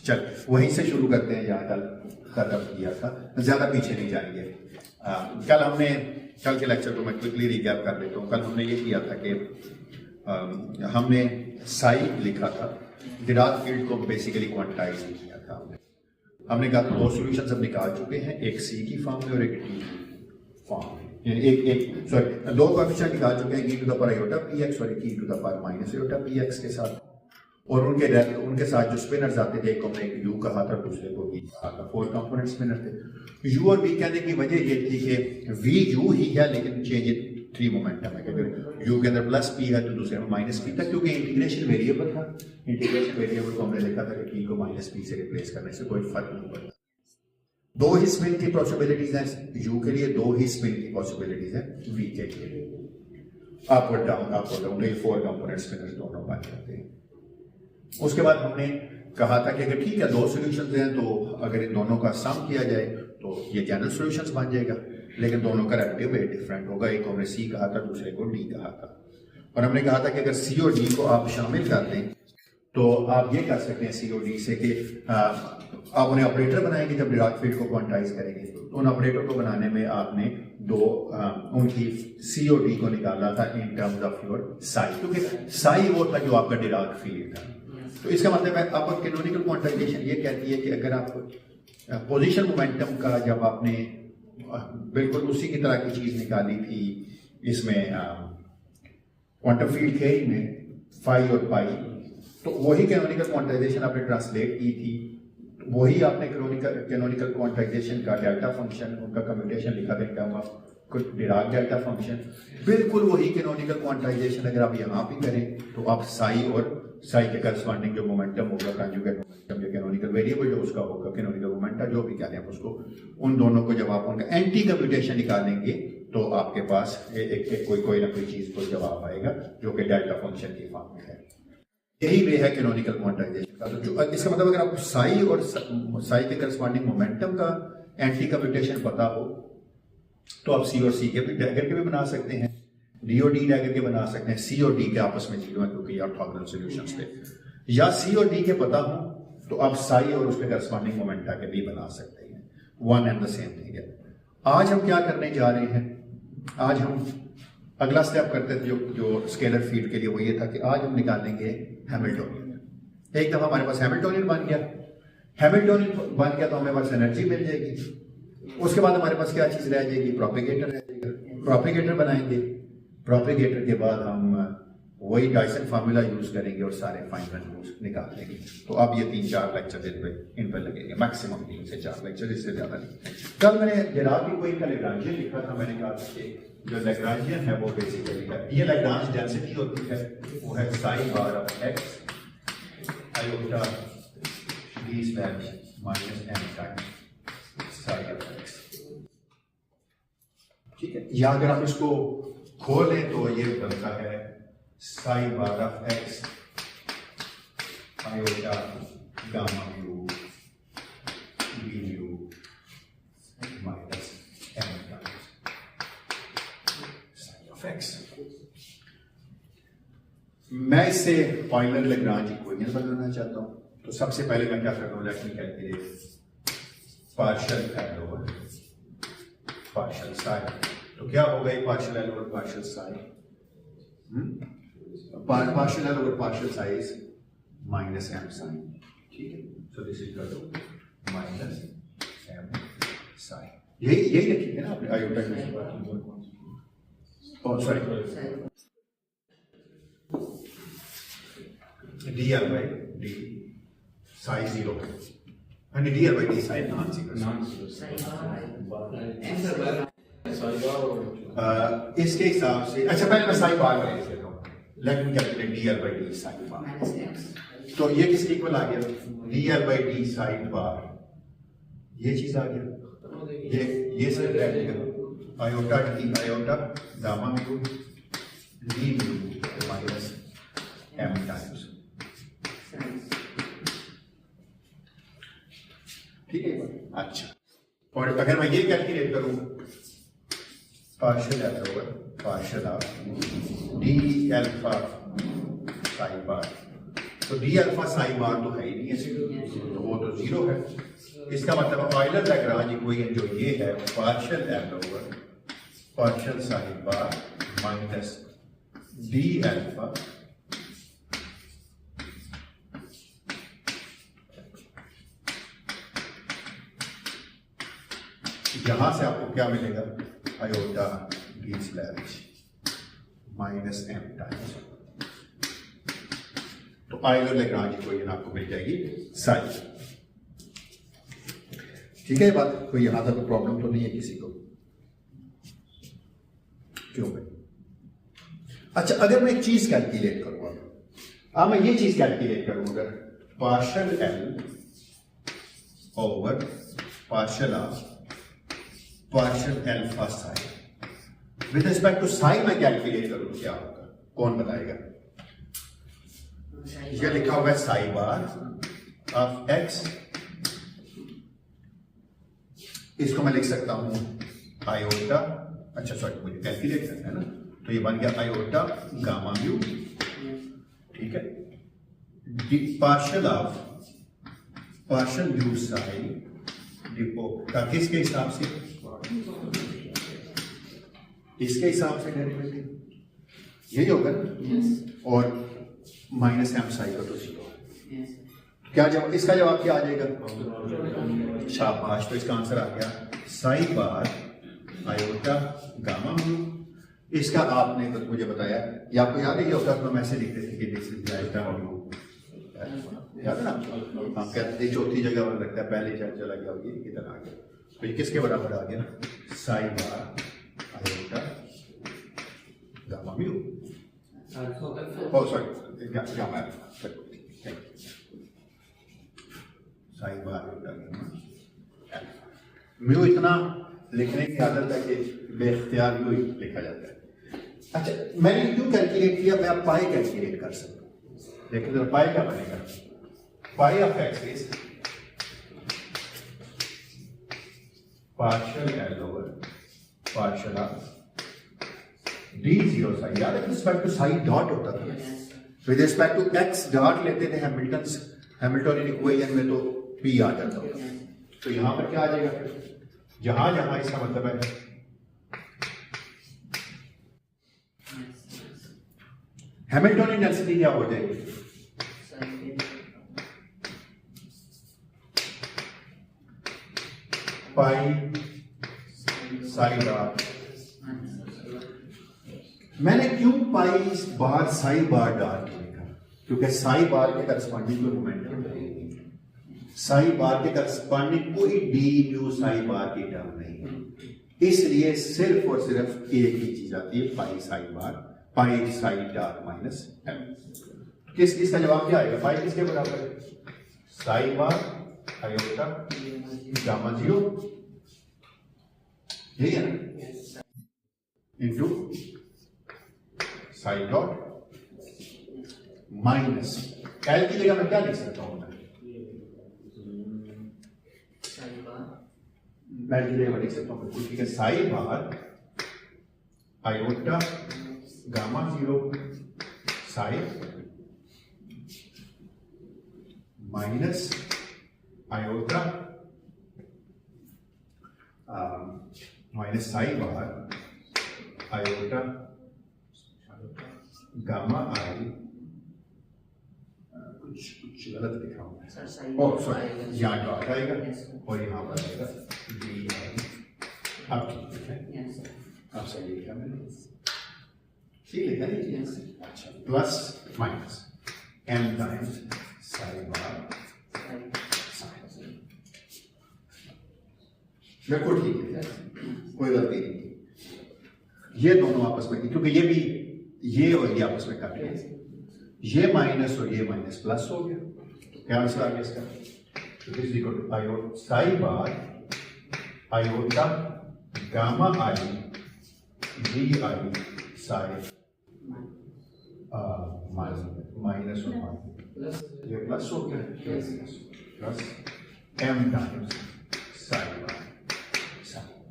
चल वहीं से शुरू करते हैं जहाँ कल खत्म किया था, ज्यादा पीछे नहीं जाएंगे। कल के लेक्चर को मैं क्विकली रिकैप कर लेता हूँ। कल हमने ये किया था कि हमने साई लिखा था, डिराक फील्ड को बेसिकली क्वांटाइज किया था। हमने कहा दो सॉल्यूशंस हम निकाल चुके हैं, एक सी की फॉर्म में और एक डी फॉर्म में। दो कोएफिशिएंट निकाल चुके हैं, e to the power iota px और e to the power minus iota px के साथ, और उनके साथ जो स्पिनर्स आते थे, एक को हमने u कहा था, दूसरे को v कहा था। 4 कंपोनेंट स्पिनर थे। u और v कहने की वजह ये थी कि v u ही है लेकिन चेंज इन 3 मोमेंटम है। क्योंकि u के अंदर प्लस p है तो दूसरे में माइनस p था, क्योंकि इंटीग्रेशन वेरिएबल था। इंटीग्रेशन वेरिएबल को हमने लिखा था कि t को माइनस p से रिप्लेस करने से कोई फर्क नहीं पड़ता। दो ही स्पिन की पॉसिबिलिटीज हैं u के लिए, दो ही स्पिन की पॉसिबिलिटीज हैं v के लिए। अप और डाउन तो ये 4 कंपोनेंट स्पिनर्स दोनों बन जाते हैं। उसके बाद हमने कहा था कि अगर ठीक है दो सॉल्यूशंस हैं तो अगर इन दोनों का सम किया जाए तो ये जनरल सॉल्यूशंस बन जाएगा, लेकिन दोनों का रिलेटिव वेट डिफरेंट होगा। एक को हमने सी कहा था, दूसरे को डी कहा था। और हमने कहा था कि अगर सी और डी को आप शामिल कर दें तो आप ये कर सकते हैं सी और डी से कि आप उन्हें ऑपरेटर बनाएंगे। जब डिराक फील्ड को क्वांटाइज करेंगे तो उन ऑपरेटर को बनाने में आपने उनकी सी और डी को निकाला था in terms of your Sai, क्योंकि साई वो था जो आपका डिराक फील्ड था। तो इसका मतलब है अब कैनोनिकल क्वांटाइजेशन ये कहती है कि अगर आप पोजीशन मोमेंटम का जब आपने बिल्कुल उसी की तरह की चीज निकाली थी इसमें क्वांटम फील्ड थ्योरी में फाई और पाई, तो वही कैनोनिकल क्वांटाइजेशन आपने ट्रांसलेट की थी, वही आपने कैनोनिकल क्वांटाइजेशन का डेल्टा फंक्शन उनका कम्यूटेशन लिखा था in term of Dirac delta function. बिल्कुल वही कैनोनिकल क्वांटाइजेशन अगर आप यहाँ भी करें तो आप साई और साई के करस्पॉन्डिंग जो मोमेंटम होगा, कंजुगेट मोमेंटम या कैनोनिकल वेरिएबल जो उसका होगा, कैनोनिकल मोमेंटम जो भी कहते हैं उसको, उन दोनों को जब आप उनका एंटी कम्यूटेशन निकालेंगे तो आपके पास कोई ना कोई चीज को जवाब आएगा जो कि डेल्टा फंक्शन की फॉर्म में है। यही वे है कैनोनिकल क्वांटाइजेशन का। तो जो इसका मतलब अगर आपको साई और साई के करस्पॉन्डिंग मोमेंटम का एंटी कम्यूटेशन पता हो तो आप सी और सी के भी डैगर के भी बना सकते हैं, डी और डी डैगर के बना सकते हैं। सी और डी के आपस में जीरो है क्योंकि ऑर्थोगोनल सॉल्यूशंस थे। या सी और डी के पता हो तो आप साई और उसके करस्पॉन्डिंग मोमेंटा के भी बना सकते हैं। One and the same thing है। आज हम क्या करने जा रहे हैं? आज हम अगला स्टेप करते थे जो स्केलर फील्ड के लिए वो ये था कि आज हम निकालेंगे हैमिल्टोनियन। एक दफा हमारे पास हैमिल्टोनियन बन गया, तो हमें पास एनर्जी मिल जाएगी। उसके बाद हमारे पास क्या चीज रह जाएगी? प्रोपेगेटर रह जाएगा। प्रोपेगेटर बनाएंगे, प्रोपेगेटर के बाद हम वही डायसन फार्मूला यूज करेंगे और सारे फाइनल रूल्स निकाल लेंगे। तो अब ये 3-4 लेक्चर इन पर लगेंगे, मैक्सिमम 3 से 4 लेक्चर, इससे ज्यादा नहीं। कल मैंने डिराक की कोई का लैग्रांजियन लिखा था, मैंने कहा था कि जो लैग्रांजियन है वो बेसिकली है, ये लैग्रांज डेंसिटी होती है, वो है psi bar of X iota D square minus M times psi of X. ठीक है, या अगर आप इसको खोलें तो ये बनता है psi bar of X iota gamma mu B mu minus M psi of X. मैं इससे फाइनल लैग्रांज इक्वेशन बनाना चाहता हूं, तो सबसे पहले मैं क्या कर रहा हूं? Let me calculate partial L over partial psi. तो क्या होगा एक partial L over partial psi? Partial L over partial psi is minus M sine. ठीक है, so this is equal to minus M sine. यही लिखेंगे ना आपने आयोटा में। Oh sorry, D L by D psi 0 है, D L by D psi non zero. इसके हिसाब से अच्छा पहले मैं साई बार का लिख लेता हूँ। Let me calculate D L by D psi bar. तो ये किसके इक्वल आ गया? D L by D psi bar, ये चीज आ गया। ये सब रह गया iota D iota gamma mu D mu minus M times. ठीक है, अच्छा। और अगर मैं ये कैलकुलेट करूं partial L over partial of D alpha psi bar, तो डी अल्फा साई बार तो है ही नहीं है, तो वो वो तो 0 है। इसका मतलब ऑयलर लैग्रांज इक्वेशन जो ये है partial L over partial sine bar minus D alpha यहां से आपको क्या मिलेगा iota D slash minus M times. तो ऑयलर लैग्रांज इक्वेशन आपको मिल जाएगी साइन। ठीक है बात, कोई यहां तक प्रॉब्लम तो नहीं है किसी को? क्यों भाई? अच्छा, अगर मैं एक चीज कैलकुलेट करूंगा, अब मैं ये चीज कैलकुलेट करूंगा partial L over partial of partial alpha sine with respect to sine मैं कैलकुलेट करूं क्या होगा? कौन बताएगा? ये लिखा हुआ है साई बार ऑफ एक्स, इसको मैं लिख सकता हूं आयोटा, अच्छा सॉरी मुझे कैलकुलेट करना है ना, तो ये बन गया आयोटा गामा म्यू, ठीक है, partial of partial mu sign depot का किसके हिसाब से? इसके हिसाब से डेरिवेटिव यही होगा ना, और माइनस एम साई का तो 0 है। क्या जवाब, इसका जवाब क्या आ जाएगा? शाबाश, तो इसका आंसर आ गया Sai bar iota gamma mu. इसका आपने तो मुझे बताया, या आपको याद है ये होता है, हम ऐसे लिखते थे कि दिस इज आयोटा म्यू, याद है ना? हम कहते थे चौथी जगह पर लगता है, पहले चला गया, ये किधर आ गया? तो ये किसके बराबर आ गया? Sai bar iota gamma mu. ओ sorry, gamma Sai bar iota gamma mu. इतना लिखने की आदत है कि बेख्तियार यूं ही लिखा जाता है। अच्छा, मैंने क्यों कैलकुलेट किया? मैं अब पाई कैलकुलेट कर सकता हूं। देखिए जरा पाई क्या बनेगा? Pi of X is partial L over partial of D 0 psi, याद है with respect to psi dot होता था, with respect to X dot लेते थे हैमिल्टनियन इक्वेशन में, तो पी आ जाता था। तो यहां पर क्या आ जाएगा फिर? जहां जहां इसका मतलब है हैमिल्टनियन डेंसिटी क्या हो जाएगी? पाई साई बार। मैंने क्यों पाई बार साई बार डाल के लिखा? क्योंकि साई बार के करस्पॉन्डिंग कोई मोमेंटम नहीं, साई बार के करस्पॉन्डिंग कोई डी म्यू साई बार की टर्म नहीं, इसलिए सिर्फ और सिर्फ एक ही चीज आती है पाई साई बार, पाई साई डार माइनस एम। इसका जवाब क्या आएगा? पाई किसके बराबर है? साई बार आयोटा गामा 0, यही है ना, into Sai dot minus L की जगह मैं क्या लिख सकता हूं? मैं लिख सकता हूं बिल्कुल ठीक है, psi bar iota gamma 0 psi minus iota minus psi bar iota gamma I, कुछ गलत लिखा हूं, और सॉरी यहाँ डॉट आएगा और यहाँ पर आएगा डी आई। अब ठीक है, अब सही लिखा मैंने, ठीक लिखा नहीं? अच्छा, plus minus M times psi bar बिल्कुल ठीक है, कोई गलती नहीं। ये दोनों आपस में, क्योंकि ये भी ये और ये आपस में काट गए, ये माइनस और ये माइनस प्लस हो गया, क्या आंसर आ गया इसका? Psi bar iota gamma I D I psi minus और माइनस, ये प्लस हो गया, plus M times psi bar.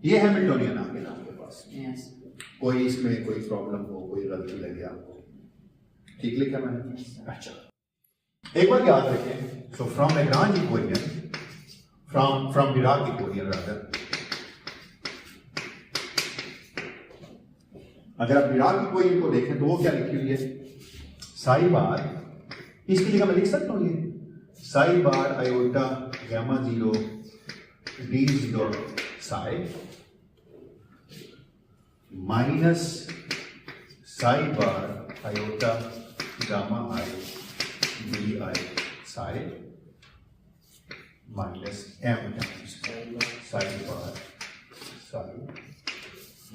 ये हैमिल्टनियन आ गया आपके पास, कोई इसमें कोई प्रॉब्लम हो, कोई गलती लगे आपको, ठीक लिखा मैंने? अच्छा, एक बार याद रखें, so from Lagrange equation from Dirac equation rather. अगर आप Dirac equation को देखें तो वो क्या लिखी हुई है, साई बार, इसकी जगह मैं लिख सकता हूँ ये psi bar iota gamma 0 d0 psi minus psi bar iota gamma I di psi minus m times psi bar psi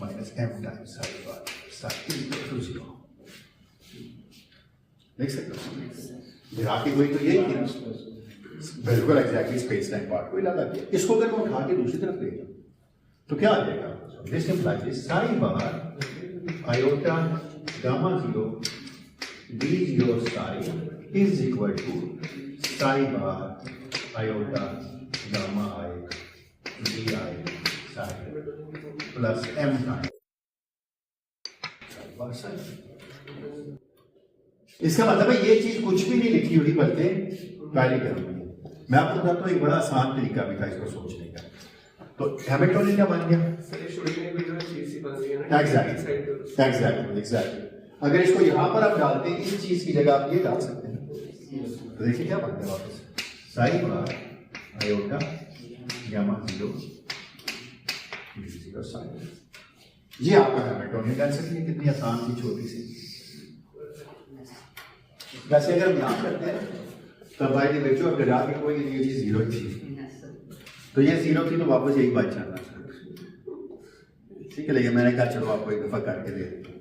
minus m times psi bar psi equal to 0। देख सकते हो Dirac की कोई तो यही थी, बिल्कुल एग्जैक्टली स्पेस टाइम पार्ट को इलाका किया। इसको अगर मैं उठा के दूसरी तरफ ले जाऊं तो क्या आ जाएगा, this implies psi bar iota gamma 0 d0 psi is equal to psi bar iota gamma I di psi plus m time psi bar psi. इसका मतलब है ये चीज कुछ भी नहीं लिखी हुई बल्कि पहले कर हुई है। मैं आपको बताता हूँ एक बड़ा आसान तरीका भी था इसको सोचने का। तो हैमिल्टोनियन क्या बन गया, एग्जैक्टली। अगर इसको यहां पर आप डालते हैं इस चीज की जगह आप ये डाल सकते हैं, तो देखिए क्या बनता है वापस Sai bar iota gamma 0 d0 Sai. ये आपका हैमिल्टोनियन डेंसिटी है, कितनी आसान सी छोटी सी। वैसे अगर हम यहां करते हैं तब बाय द वेच्यू ऑफ Dirac की कोई ये चीज 0 थी, तो ये 0 थी तो वापस यही बात चलना चाहिए, ठीक है। लेकिन मैंने कहा चलो आपको एक दफा करके दे देता हूं।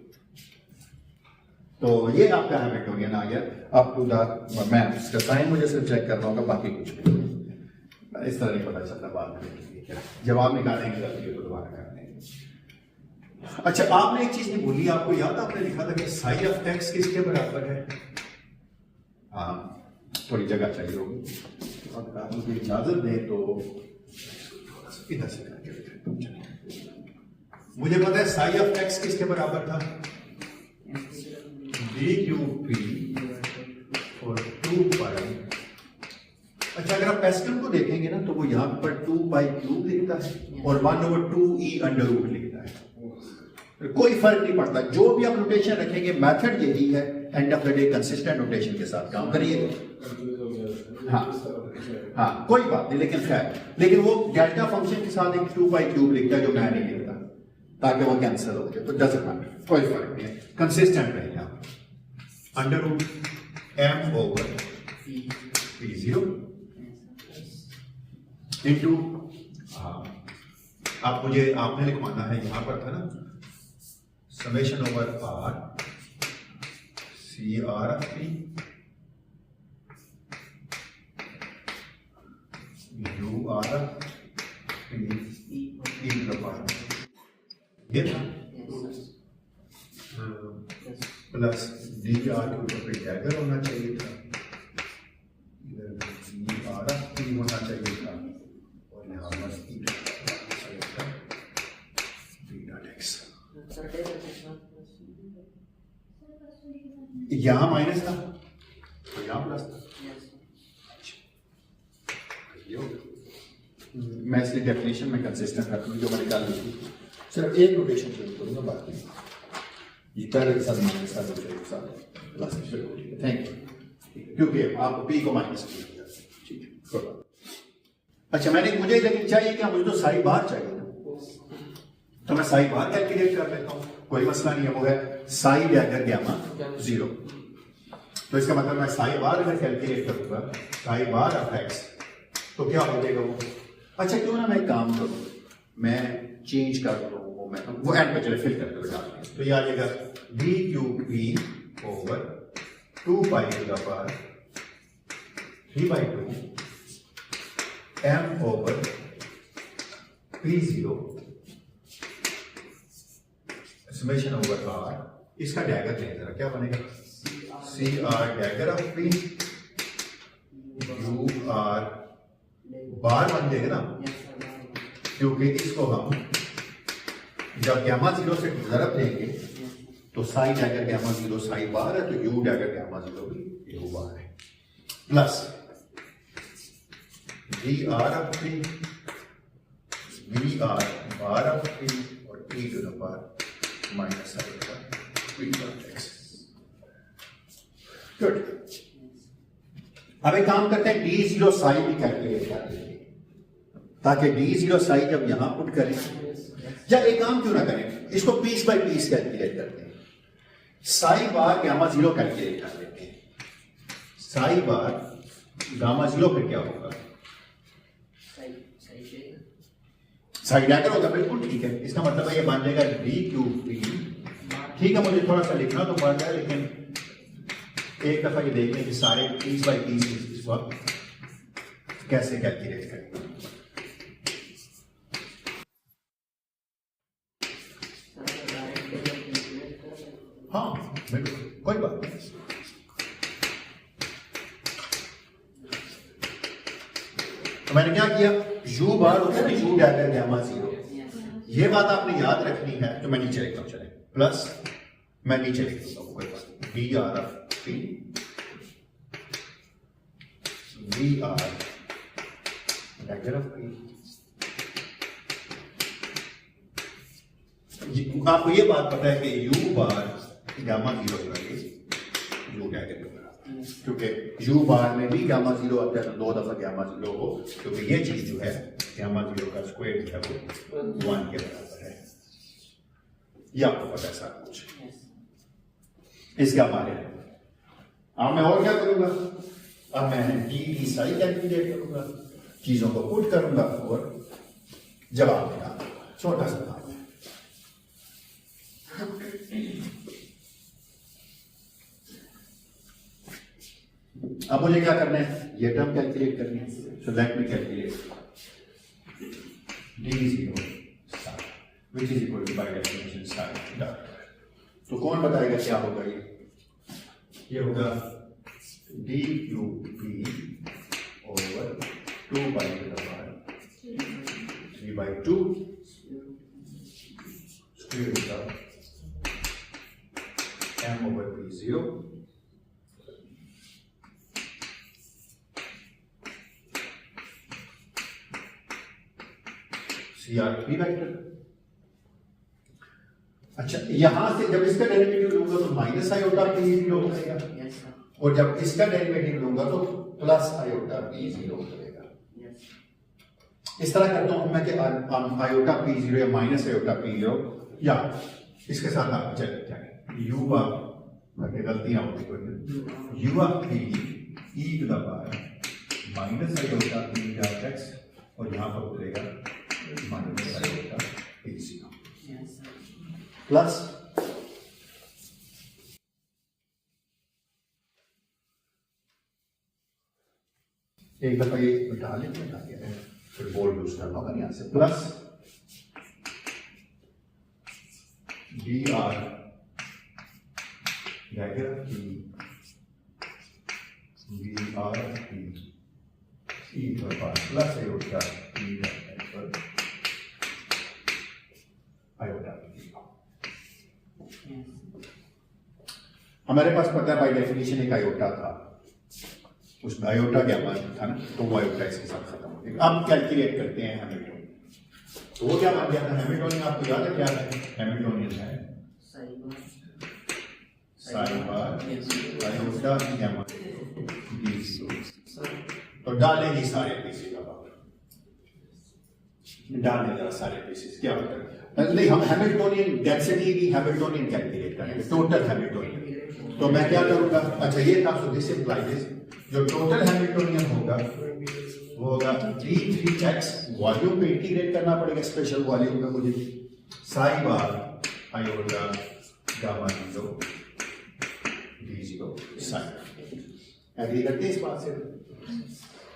तो ये आपका हैमिल्टोनियन आ गया। अब टू द मैथ्स का साइन मुझे सिर्फ चेक करना होगा, बाकी कुछ नहीं, इस तरह नहीं पता चलता बाद में क्या जवाब निकालने की गलती है तो दोबारा कर देंगे। अच्छा, आपने एक चीज नहीं भूली, आपको याद आपने लिखा था कि साई ऑफ एक्स किसके बराबर है। हाँ, थोड़ी जगह चाहिए होगी, अगर आप मुझे इजाजत दें तो इधर से करके मुझे पता है साई ऑफ एक्स किसके बराबर था, डी क्यूब पी और 2 पाई। अच्छा, अगर आप पैस्कल को देखेंगे ना तो वो यहां पर 2 पाई क्यूब लिखता है और 1/2 e अंडर रूट लिखता है। कोई फर्क नहीं पड़ता, जो भी आप नोटेशन रखेंगे मेथड यही है। End of the day consistent notation के साथ काम करिए। हाँ, कोई बात नहीं, लेकिन खैर, लेकिन वो डेल्टा फंक्शन के साथ एक 2 पाई क्यूब लिखता है जो मैं नहीं लिखता, ताकि वो कैंसिल हो जाए। तो डजंट मैटर, कोई फर्क नहीं है, कंसिस्टेंट रहेंगे आप। Under root m over p0 into, आप मुझे आपने लिखवाना है, यहां पर था ना summation over r C R of p U R of p e to the power ये था प्लस d r के ऊपर पे डैगर होना चाहिए था, इधर d r of p होना चाहिए था और यहाँ पर e to the power d dot x। यहां माइनस था तो यहां प्लस था। मैं इसलिए डेफिनेशन में कंसिस्टेंट रखूंगी जो मैंने कल लिखी, सिर्फ एक नोटेशन शुरू करूंगा, बाकी ये पहले के साथ माइनस था, दूसरे के साथ प्लस शुरू करिए। थैंक यू, क्योंकि आप p को माइनस किया, ठीक है। अच्छा, मुझे लेकिन चाहिए क्या, मुझे तो साई बार चाहिए ना, तो मैं साई बार कैलकुलेट कर लेता हूं, कोई मसला नहीं है। वो है साई डैगर गामा 0, तो इसका मतलब मैं साई बार अगर कैलकुलेट करूंगा साई बार ऑफ एक्स तो क्या हो जाएगा वो। अच्छा, क्यों ना मैं एक काम करूं, मैं चेंज कर दूं वो एंड पे चले फिल करते हुए डालते हैं, तो ये आ जाएगा D cube P over 2 pi to the power 3/2 m over p0 summation over r। इसका डैगर लें जरा, क्या बनेगा, C R dagger of P U are bar बन जाएगा ना, क्योंकि इसको हम जब गामा 0 से जरब देंगे तो साई डैगर गामा 0 साई बार है, तो यू डैगर गामा 0 भी यू बार है, plus D R of T, V are bar of T और e to the power minus I का वी डॉट एक्स। गुड। अब एक काम करते हैं, डी जीरो साई भी कैलकुलेट कर लेंगे, ताकि डी जीरो साई जब यहां पुट करें, या एक काम क्यों ना करें, इसको पीस बाय पीस कैलकुलेट करते हैं। Sai bar gamma zero calculate कर लेते हैं। साई बार गामा जीरो फिर क्या होगा, साई डैगर होगा, बिल्कुल ठीक है। इसका मतलब है ये बन जाएगा डी क्यू पी। ठीक है, मुझे थोड़ा सा लिखना तो पड़ जाए, लेकिन एक दफा ये देख लें कि सारे पीस बाय पीस इस वक्त कैसे कैलकुलेट करेंगे। हाँ बिल्कुल, कोई बात नहीं। तो मैंने क्या किया, यू बार होता है यू डैगर गामा जीरो, ये बात आपने याद रखनी है। तो मैं नीचे लिखता हूं, चले प्लस, मैं नीचे लिख दूंगा, कोई बात नहीं, D are of P V are dagger of P. आपको ये बात पता है कि U bar gamma zero U dagger के बराबर, क्योंकि यू बार में भी गामा जीरो आता है, तो दो दफा गामा जीरो हो, क्योंकि ये चीज जो है गामा जीरो का स्क्वायर जो है वो 1 के बराबर है। ये आपको पता है सारा कुछ इसका बारे में। अब मैं और क्या करूंगा, अब मैं डी डी साई कैलकुलेट करूंगा, चीजों को पुट करूंगा और जवाब निकालूंगा। छोटा सा काम है। अब मुझे क्या करना है, ये टर्म कैलकुलेट करनी है। So let me calculate d zero psi which is equal to by definition psi dot. तो कौन बताएगा क्या होगा, ये होगा d q p over 2 by 3/2 square root of m over p zero CR3 vector. अच्छा, यहां से जब इसका डेरिवेटिव लूंगा तो माइनस आयोटा पी जीरो हो जाएगा, और जब इसका डेरिवेटिव लूंगा तो प्लस आयोटा पी जीरो हो जाएगा। इस तरह करता हूं मैं कि आयोटा पी जीरो या माइनस आयोटा पी जीरो, या इसके साथ आप चले जाए यू ऑफ, गलतियां होती कोई, u of p e to the power minus iota p dot x, और यहां पर उतरेगा minus iota p zero plus एक दफा ये बिठा लेते हैं, फिर बोर्ड यूज करना होगा यहां से, प्लस डी आर डैगर की वी आर की E plus iota P iota. हमारे पास पता है बाय डेफिनेशन एक आयोटा था, उसमें आयोटा गैमा था ना, तो वो आयोटा इसके साथ खत्म हो गया। अब कैलकुलेट करते हैं हैमिल्टन, तो वो क्या बन गया था, हैमिल्टोनियन आपको याद है क्या है, हैमिल्टोनियन है psi bar iota gamma d. तो डालेंगे सारे पीसेस, डालने जरा सारे पीसेस, क्या होता है, नहीं हम हैमिल्टोनियन डेंसिटी भी हैमिल्टोनियन कैलकुलेट करेंगे, टोटल हैमिल्टोनियन। तो मैं क्या करूंगा, अच्छा ये था, सो दिस इम्प्लाइज जो टोटल हैमिल्टोनियन होगा वो होगा d3x, वॉल्यूम पे इंटीग्रेट करना पड़ेगा, स्पेशल वॉल्यूम में मुझे, psi bar iota gamma zero D zero psi. Agree करते हैं इस बात से,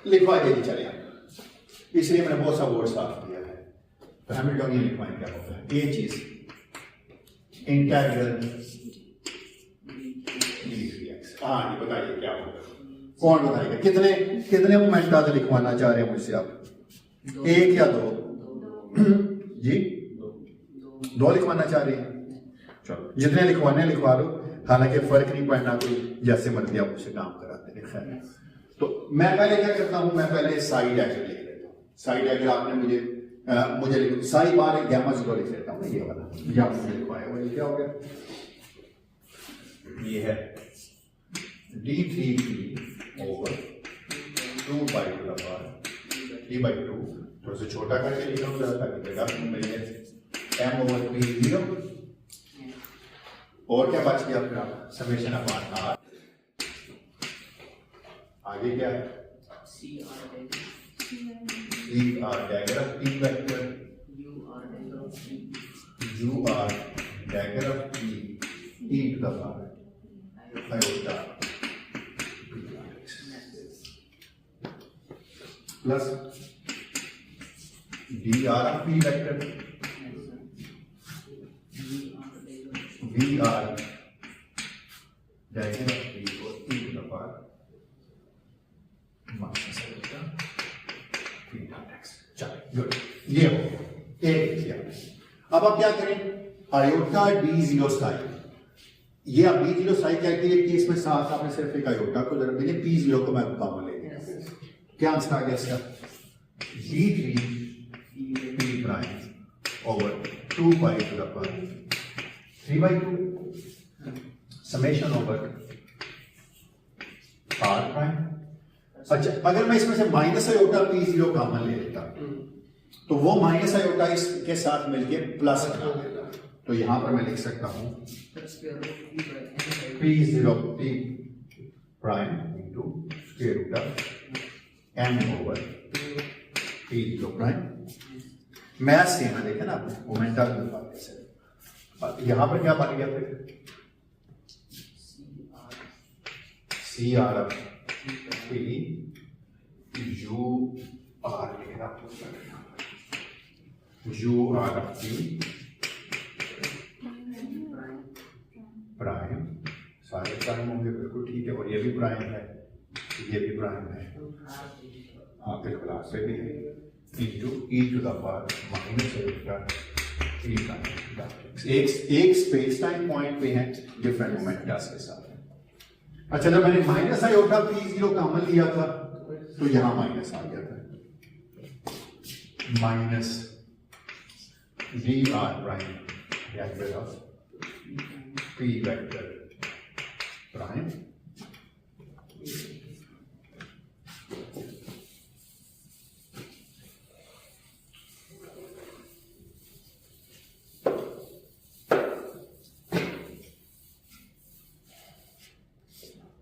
लिखवा देंगे चले आप, इसलिए मैंने बहुत सा वर्ड साफ किया है। तो हैमिल्टोनियन लिखवाएं क्या होता है, ये चीज इंटीग्रल d3x। हाँ जी बताइए क्या होगा, कौन बताएगा, कितने कितने मोमेंट आज लिखवाना चाह रहे हैं मुझसे आप, एक या दो जी, दो लिखवाना चाह रहे हैं, चलो जितने लिखवाने लिखवा लो, हालांकि फर्क नहीं पड़ना, कोई जैसे मर्जी आप उससे काम कराते हैं। खैर तो मैं पहले क्या करता हूं, मैं पहले साई डैगर लिख लेता हूं। साई डैगर आपने मुझे लिखो, साई बार गैमा जीरो लिख लेता हूं, ये वाला या आपने लिखवाया वो क्या हो गया, ये है d3p over 2/3/2, थोड़ा सा छोटा करके लिखा हूं ताकि जगह मिले, m over p 0, और क्या बच गया फिर आप समेशन अपॉन r, आगे क्या है C r dagger of p vector, u r dagger of p e to the power iota plus dr of p vector vr dagger of p or e to the power minus iota p dot x। चलो good, ये हो गया एक किया। अब आप क्या करें, आयोटा d0 साई, ये अब d0 साई क्या है कि इसमें साथ आपने सिर्फ एक आयोटा को जरा देंगे, p0 को मैं कॉमन ले लिया, क्या आंसर आ गया इसका, d3p prime over 2/3/2 summation over r prime. अच्छा, अगर मैं इसमें से माइनस आयोटा p0 कॉमन ले लेता तो वो माइनस आयोटा इसके साथ मिलके प्लस बना देता, तो यहां पर मैं लिख सकता हूं p0 p prime into square root of m over p0 prime. Math same है, देखें ना आपने मोमेंटम की बात से, यहां पर क्या बन गया फिर c r of p u r लिखना u r of p prime, सारे प्राइम होंगे बिल्कुल ठीक है, और ये भी प्राइम है, ये भी प्राइम है, आपके क्लास से भी है, into e to the power minus e prime. एक स्पेस टाइम पॉइंट पे है डिफरेंट मोमेंटस के साथ। अच्छा, जब मैंने माइनस आयोटा p0 कॉमन लिया था तो यहां माइनस आ गया था, minus dr prime dagger of p vector prime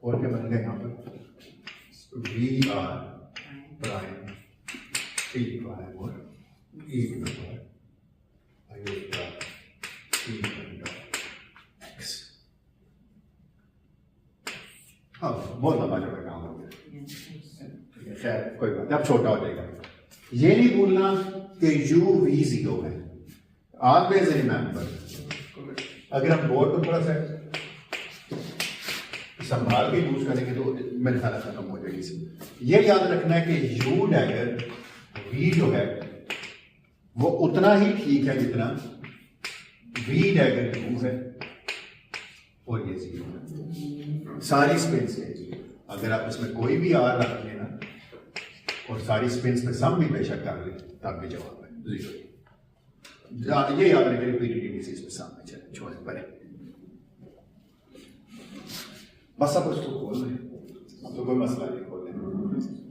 और क्या बन गया यहां पर vr प्राइम p प्राइम और e to the power iota p dot x। हाँ, बहुत लंबा चौड़ा काम हो गया, खैर कोई बात नहीं, अब छोटा हो जाएगा। ये नहीं भूलना कि u v0 है, ऑलवेज रिमेंबर। अगर हम बोर्ड को थोड़ा सा संभाल के यूज करेंगे तो मेरे ख्याल खत्म हो जाएगी इसी। ये याद रखना है कि u डैगर v जो है वो उतना ही ठीक है जितना v डैगर u है, और ये 0 है, सारी स्पिन्स है। अगर आप इसमें कोई भी r रख लेना और सारी स्पिन्स पे सम भी बेशक कर ले तब भी जवाब है 0। ये याद रखें पीडीडीसी इसमें सामने चले छोड़े परे, बस अब उसको खोल लें, अब तो कोई मसला नहीं, खोल लें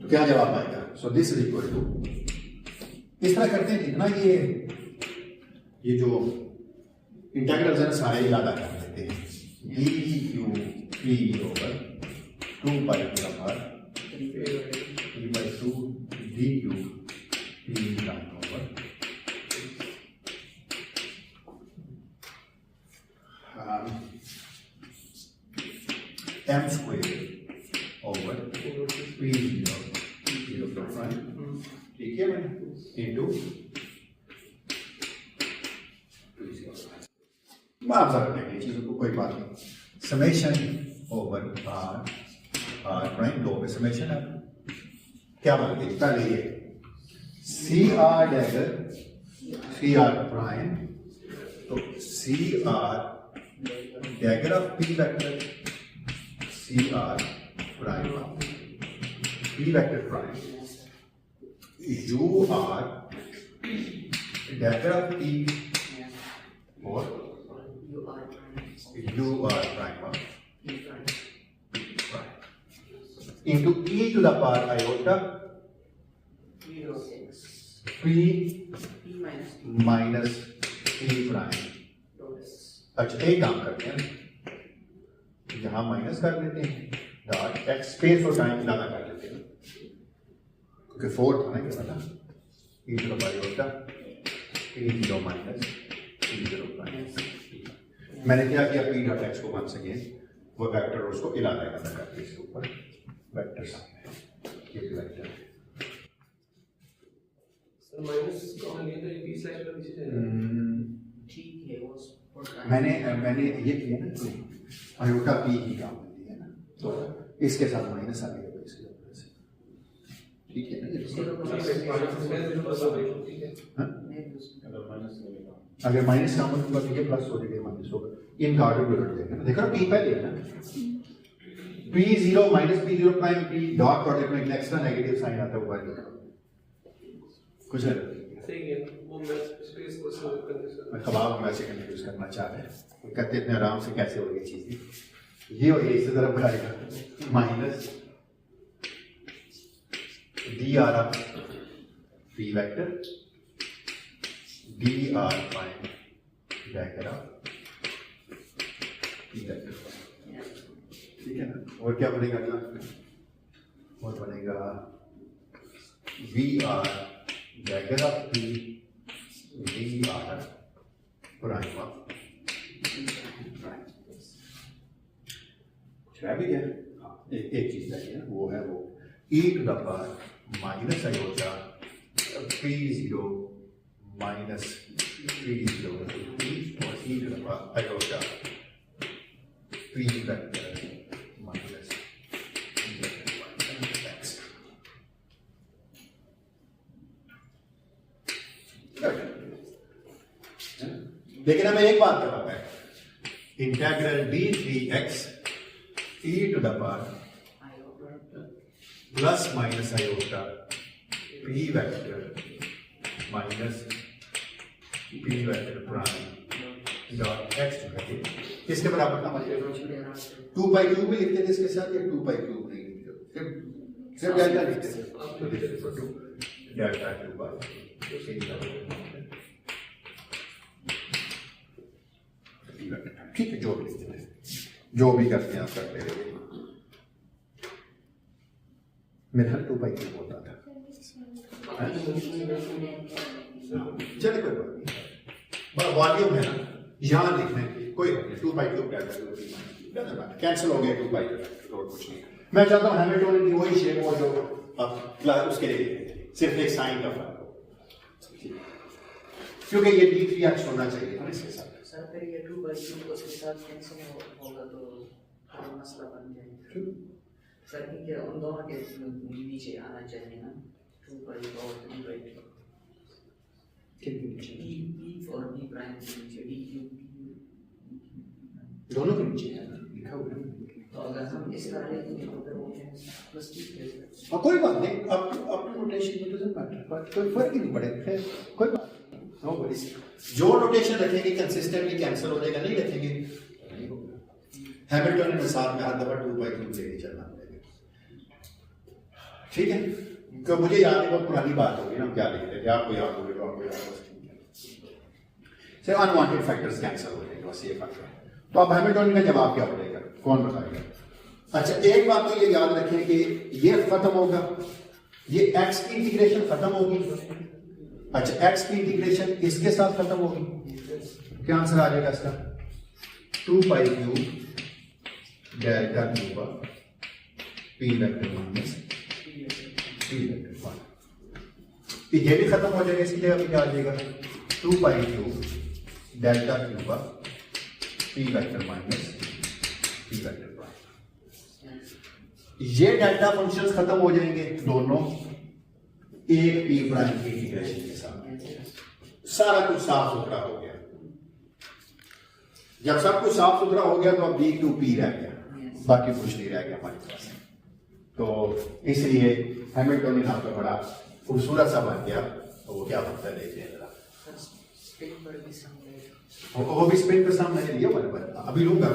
तो क्या जवाब आएगा। So this is equal to, इस तरह करते हैं जितना ये जो इंटीग्रल है सारे याद आ जाते हैं, d q p over 2/3/2 dq p prime over m square over p0 prime, ठीक है भाई, इंटू माफ कर देंगे चीजों को, कोई बात नहीं। समेशन ओवर r प्राइम, दो पे समेशन है, क्या बन गई पहले ये C R dagger C are prime, तो C R dagger of p vector C are prime P vector prime, you are dagger of P or you are prime of P prime into e to the power iota P minus P prime. अच्छा एक काम करते हैं, यहां minus कर लेते हैं, dot x space और टाइम मिलाना कर लेते हैं, क्योंकि 4 था ना ये वाला, e to the power iota P0 minus P0 prime. मैंने क्या किया, P डॉट एक्स को वंस अगेन वो वेक्टर और उसको इलाका करके इसके ऊपर वेक्टर साइन है, ये भी वेक्टर है। सर माइनस कॉमन लिया तो ये p स्लैश का पीछे जाएगा। ठीक है वो मैंने ये किया ना, आयोटा पी ही काम लिया ना, तो इसके साथ माइनस आ गया इसके ऊपर से, ठीक है ना। अगर माइनस काम होगा तो ये प्लस हो जाएगा, माइनस होगा, इनका ऑर्डर भी उलट देगा। देखो पी पहले है ना, P0 minus P0 prime P dot product में एक्स्ट्रा नेगेटिव साइन आता हुआ है, कुछ है सही है वो मैं स्पेस को से कंफ्यूज मैं कबाब में से कंफ्यूज करना चाह रहे हैं, कहते इतने आराम से कैसे होगी चीज, ये और ये इस तरफ खाएगा minus d are of p vector d r prime dagger of p vector, ठीक है ना। और क्या बनेगा अगला, और बनेगा v are dagger of p d r prime of भी है। हाँ, एक चीज चाहिए, वो है वो e to the power minus iota P0 minus P0 और e to the power iota P vector minus x। लेकिन हमें एक बात का पता है, integral d3x e to the power plus minus iota p vector minus p vector prime dot x किसके बराबर था, 2/3 भी लिखते थे इसके साथ, या 2/3 नहीं लिखते, सिर्फ डेल्टा लिखते थे, तो दिस इज टू डेल्टा 2/3, ठीक है, जो भी लिखते हैं, जो भी करते हैं आप करते रहिए। मेरा 2/3 होता था, चलिए कोई बात नहीं, वॉल्यूम है ना, यहाँ लिखने की कोई 2/3 कैंसिल हो गया 2/3 और कुछ नहीं। मैं चाहता हूँ हैमिल्टन की वही शेप हो जो अब उसके लिए सिर्फ एक साइन का फर्क हो, क्योंकि ये d3x होना चाहिए ना इसके साथ। सर फिर ये 2/3 को उसके साथ कैंसिल होगा तो थोड़ा मसला बन जाएगा सर, क्योंकि उन दोनों के नीचे आना चाहिए ना 2/3 और 3/3 e और d प्राइम के नीचे d3 दोनों के नीचे है ना लिखा हुआ है, तो अगर हम इस तरह लिखेंगे तो फिर वो प्लस ठीक है। कोई बात नहीं, अपनी नोटेशन में डजंट मैटर, कोई फर्क ही नहीं पड़ेगा, कोई बात नहीं, नो वरीज। जो नोटेशन रखेंगे कंसिस्टेंटली कैंसिल हो जाएगा, नहीं रखेंगे नहीं होगा। हैमिल्टन के साथ में हर दफा 2/3 लेके चलना पड़ेगा, ठीक है। तो मुझे याद है, बहुत पुरानी बात होगी ना, हम क्या लिखते थे, आपको याद होगी तो आपको याद होगा, सिर्फ अनवांटेड फैक्टर्स कैंसिल हो जाएंगे, बस ये फर्क है। तो अब हैमिल्टन का जवाब क्या बनेगा, कौन बताएगा? अच्छा, एक बात तो ये याद रखें कि ये खत्म होगा, ये x की इंटीग्रेशन खत्म होगी। अच्छा, x की इंटीग्रेशन इसके साथ खत्म होगी, क्या आंसर आ जाएगा इसका? 2/3 delta cube p vector minus p vector 1। ये भी खत्म हो जाएगा, इसलिए अभी क्या आ जाएगा? 2/3 delta cube p vector minus p vector 1। ये डेल्टा फंक्शंस खत्म हो जाएंगे दोनों, एक p प्राइम की इंटीग्रेशन के साथ। सारा कुछ साफ सुथरा हो गया। जब सब कुछ साफ सुथरा हो गया तो अब d2p रह गया, बाकी कुछ नहीं रह गया हमारे पास। तो इसलिए हैमिल्टोनियन आपका बड़ा खूबसूरत सा बन गया। तो वो क्या बनता है देखते हैं जरा। सर स्पिन पर भी समझे वो भी स्पिन पे सामने लिया बराबर, अभी लूंगा,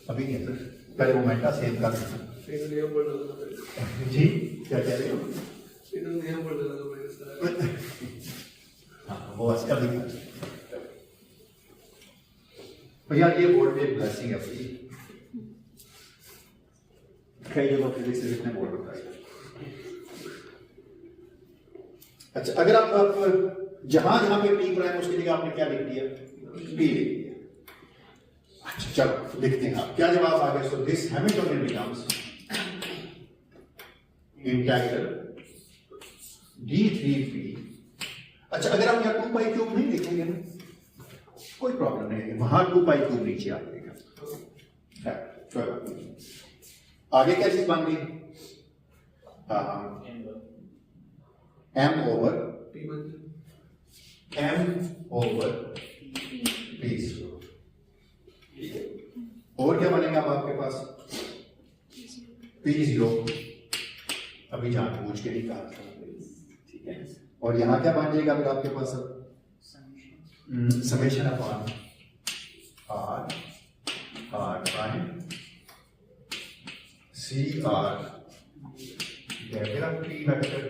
अभी नहीं सर, पहले मोमेंटा सेम कर देना। इन्होंने नियम बोल देना पड़ेगा। जी क्या कह रहे हो? इन्होंने नियम बोल देना पड़ेगा सर। हाँ वो अच्छा भी भैया, ये बोर्ड पे ब्लेसिंग है भाई, कई जगह फिजिक्स से इतने बोर्ड होता है। अच्छा, अगर आप जहां जहां पे पी प्राइम उसकी जगह आपने क्या लिख दिया? पी लिख दिया। अच्छा चलो लिखते हैं आप क्या जवाब आ गया। So this Hamiltonian becomes integral d3p। अच्छा, अगर आप यहाँ 2 पाई क्यूब नहीं लिखेंगे ना, कोई प्रॉब्लम नहीं है, वहां 2 पाई क्यूब नीचे आ जाएगा। आगे क्या चीज बन गई? m over p0। ठीक है, और क्या बनेगा अब आपके पास? p0 अभी जानबूझ के नहीं कहा था, ठीक है। और यहां क्या बन जाएगा फिर आपके पास? Summation upon r prime c r delta p vector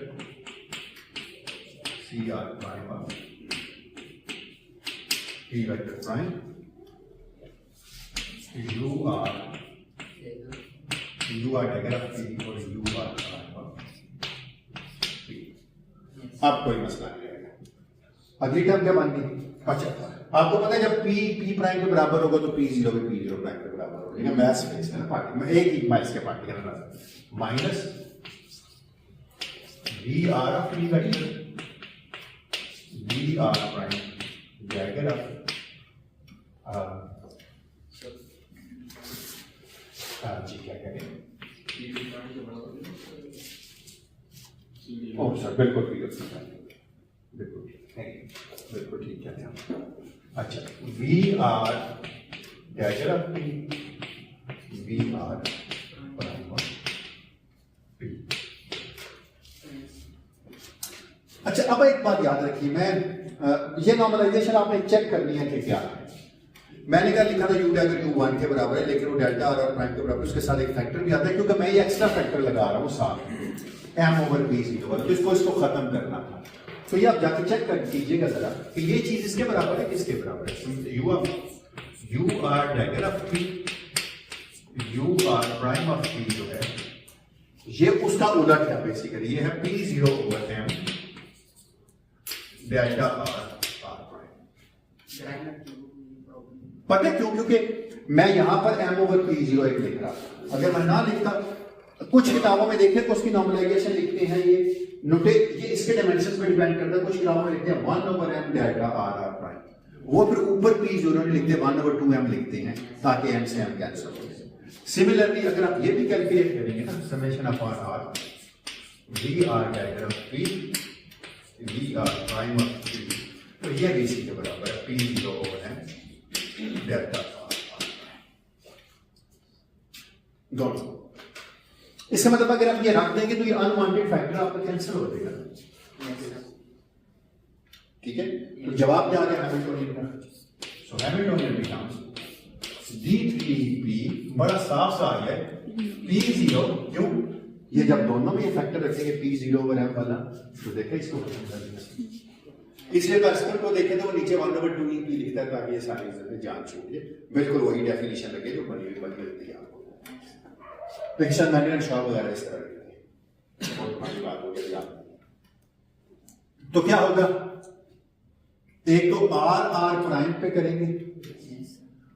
c r prime of p vector prime u r delta p और u r prime of p। अब कोई मसला नहीं रहेगा। अगली टर्म क्या बन गई? अच्छा, आपको पता है जब p प्राइम के बराबर होगा तो p0 भी p0 प्राइम के बराबर होगा। लेकिन मैथ्स बेस है ना, पार्टी में एक ही मैथ्स के पार्टी करना minus vr of p vector vr prime bracket of जी क्या करें? ओह सर बिल्कुल बिल्कुल ठीक है। अच्छा, V are delta of P V are prime of P. अच्छा, अब एक बात याद रखिए, मैं ये नॉर्मलाइजेशन आपने चेक करनी है कि क्या है। मैंने क्या लिखा था? यू अगर यू 1 के बराबर है, लेकिन वो डेल्टा आर और प्राइम के बराबर, उसके साथ एक फैक्टर भी आता है, क्योंकि मैं ये एक्स्ट्रा फैक्टर लगा रहा हूँ साथ m ओवर p0 वाला, तो इसको खत्म करना था। तो ये आप जाके चेक कर कीजिएगा जरा कि ये चीज इसके बराबर है, किसके बराबर है? U r delta of p u r prime of p जो है ये उसका उलट है बेसिकली। ये है p0 over m delta are prime. पता है क्यों? क्योंकि मैं यहां पर m ओवर p0 एक लिख रहा था। अगर मैं ना लिखता, कुछ किताबों में देखें तो उसकी नॉर्मलाइजेशन लिखते हैं ये नोटे, ये इसके डायमेंशंस पे डिपेंड करता है। कुछ किताबों में लिखते हैं 1 over m delta r r prime, वो फिर ऊपर p0 में लिखते हैं 1 ओवर 2m लिखते हैं ताकि m से m कैंसिल हो जाए। सिमिलरली अगर आप ये भी कैलकुलेट करेंगे ना, summation upon r v are delta of p v are prime of p, तो ये भी इसी के बराबर है p0 over m delta are. दोनों इसका मतलब अगर आप ये रख देंगे तो ये अनवांटेड फैक्टर आपका कैंसिल हो जाएगा, ठीक है। तो जवाब क्या आ गया हैमिल्टोनियन का? सो हैमिल्टोनियन बिकम्स d3p, बड़ा साफ सा आ गया p0। क्यों? ये जब दोनों में ये फैक्टर रखेंगे p0 ओवर m वाला, तो देखिए इसको खत्म कर देंगे। इसलिए पर्सनल को देखें तो वो नीचे 1 ओवर 2p लिखता है ताकि ये सारी चीजें जान छूटे, बिल्कुल वही डेफिनेशन लगे जो बनी हुई मिलती है आपको। पिक्चर मैंने शॉप वगैरह इस तरह की बहुत बड़ी बात हो गई। तो क्या होगा? एक तो आर आर प्राइम पे करेंगे,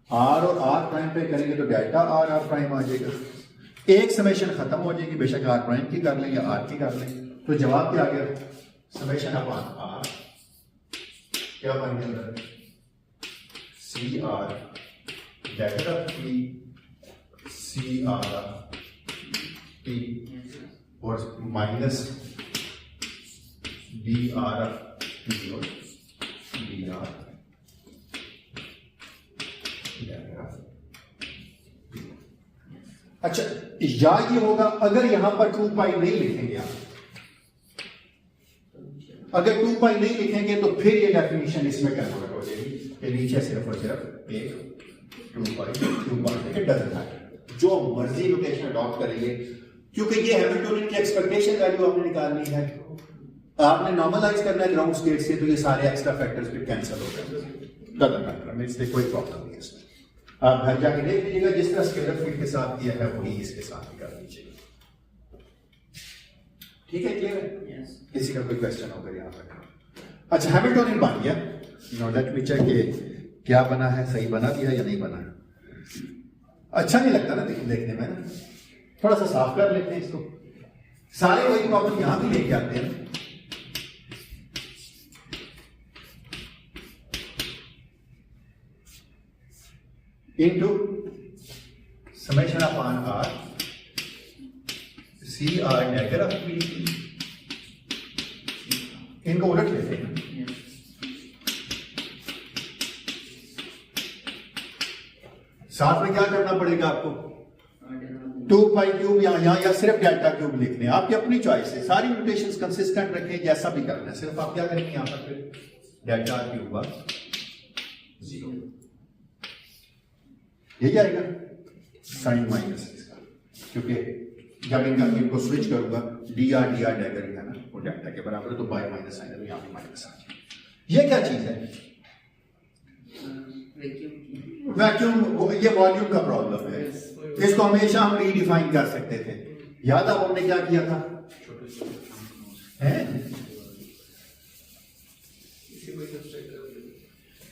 आर और आर प्राइम पे करेंगे तो डेल्टा आर आर प्राइम आ जाएगा। एक समेशन खत्म हो जाएगी, बेशक आर प्राइम की कर लेंगे आर की कर लेंगे। तो जवाब क्या आ गया? समेशन अपॉन आर क्या बन गया? C r delta p c r t और माइनस डी आर पी और डी आर। अच्छा, या ये होगा, अगर यहां पर 2 पाई नहीं लिखेंगे आप, अगर 2 पाई नहीं लिखेंगे तो फिर ये डेफिनेशन इसमें कन्वर्ट हो जाएगी कि नीचे सिर्फ और सिर्फ एक 2 पाई डजंट मैटर, जो मर्जी नोटेशन अडॉप्ट करेंगे, क्योंकि ये हैमिल्टोनियन की एक्सपेक्टेशन वैल्यू आपने निकालनी है, आपने नॉर्मलाइज करना है ग्राउंड स्टेट से, तो ये सारे एक्स्ट्रा फैक्टर्स फिर कैंसिल हो जाएंगे, डजंट मैटर, इसलिए कोई प्रॉब्लम नहीं है इसमें। आप घर जाके देख लीजिएगा, जिस तरह स्केलर फील्ड के साथ किया है वही इसके साथ भी कर लीजिएगा। ठीक है, क्लियर है? किसी का कोई क्वेश्चन होगा यहाँ पर? अच्छा, हैमिल्टोनियन बन गया। नाउ लेट मी चेक कि क्या बना है, सही बना दिया या नहीं बना। अच्छा नहीं लगता ना देखने में ना, थोड़ा सा साफ कर लेते हैं इसको। सारे वही प्रॉब्लम यहां भी लेके आते हैं। into summation upon R C R dagger of P, इनको उलट लेते हैं। साथ में क्या करना पड़ेगा आपको, 2 पाई क्यूब यहां या सिर्फ डेल्टा क्यूब लिखने, आपकी अपनी चॉइस है, सारी नोटेशंस कंसिस्टेंट रखें, जैसा भी करना है, सिर्फ आप क्या करेंगे यहां पर फिर डेल्टा क्यूब बार 0, यही आएगा साइन माइनस इसका, क्योंकि जब इनको स्विच करूंगा डी आर डैगर है ना, वो डेल्टा के बराबर है, तो बाय माइनस साइन है, यहाँ पे माइनस आ जाए। ये क्या चीज है? वैक्यूम, ये वॉल्यूम का प्रॉब्लम है, इसको हमेशा हम रीडिफाइन कर सकते थे। याद आप हमने क्या किया था?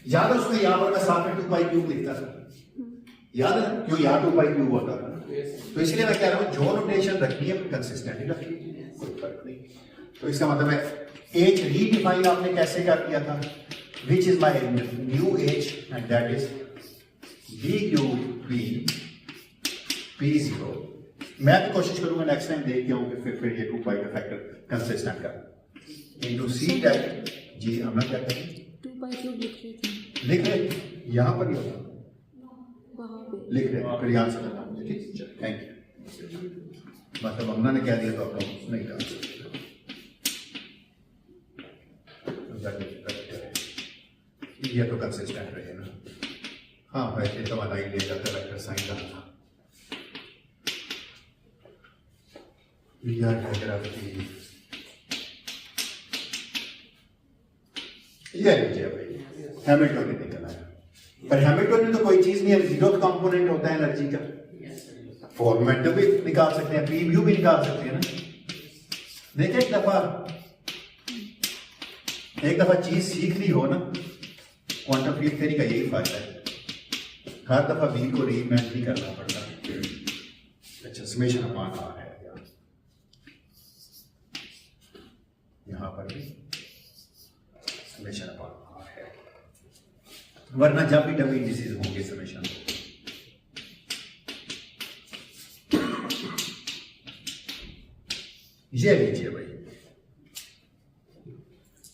याद है उसमें यहां पर मैं साथ में 2 पाई क्यूब लिखता था, याद है क्यों? यहाँ 2 पाई क्यूब होता था, तो इसलिए मैं कह रहा हूं जो नोटेशन रखनी है कंसिस्टेंट ही रखनी है, कोई फर्क नहीं। तो इसका मतलब है एच रीडिफाइन आपने कैसे कर दिया था, which is my new h and that is d cube b P0। मैं भी कोशिश करूंगा नेक्स्ट टाइम देख के आऊंगा फिर ये 2 पाई का फैक्टर कंसिस्टेंट कर इनटू सी डेट जी। हम क्या करें, 2 पाई क्यूब लिख रहे थे, लिख रहे यहां पर ही होगा, लिख रहे फिर यहां से करना मुझे, ठीक, थैंक यू। मतलब अम्मा ने कह दिया तो आप लोग नहीं कर सकते, ये तो कंसिस्टेंट रहे ना। हाँ वैसे तो वाला ही ले जाता वेक्टर साइन डालना, ये लीजिए भाई, हैमिल्टोनियन निकला है, पर हैमिल्टोनियन तो कोई चीज नहीं है, जीरो कंपोनेंट होता है एनर्जी का। फॉर्मेट भी निकाल सकते हैं, पी व्यू भी निकाल सकते हैं ना। देखिए एक दफा चीज सीख ली हो ना, क्वांटम फील्ड थ्योरी का यही फायदा है, हर दफा बी को रीइमेजिन नहीं करना पड़ता। अच्छा, समेशन अपॉन आर है यहां पर भी समेशन अपॉन आर है, वरना जब भी डबल इंडिसेस होंगे समेशन ये लीजिए भाई,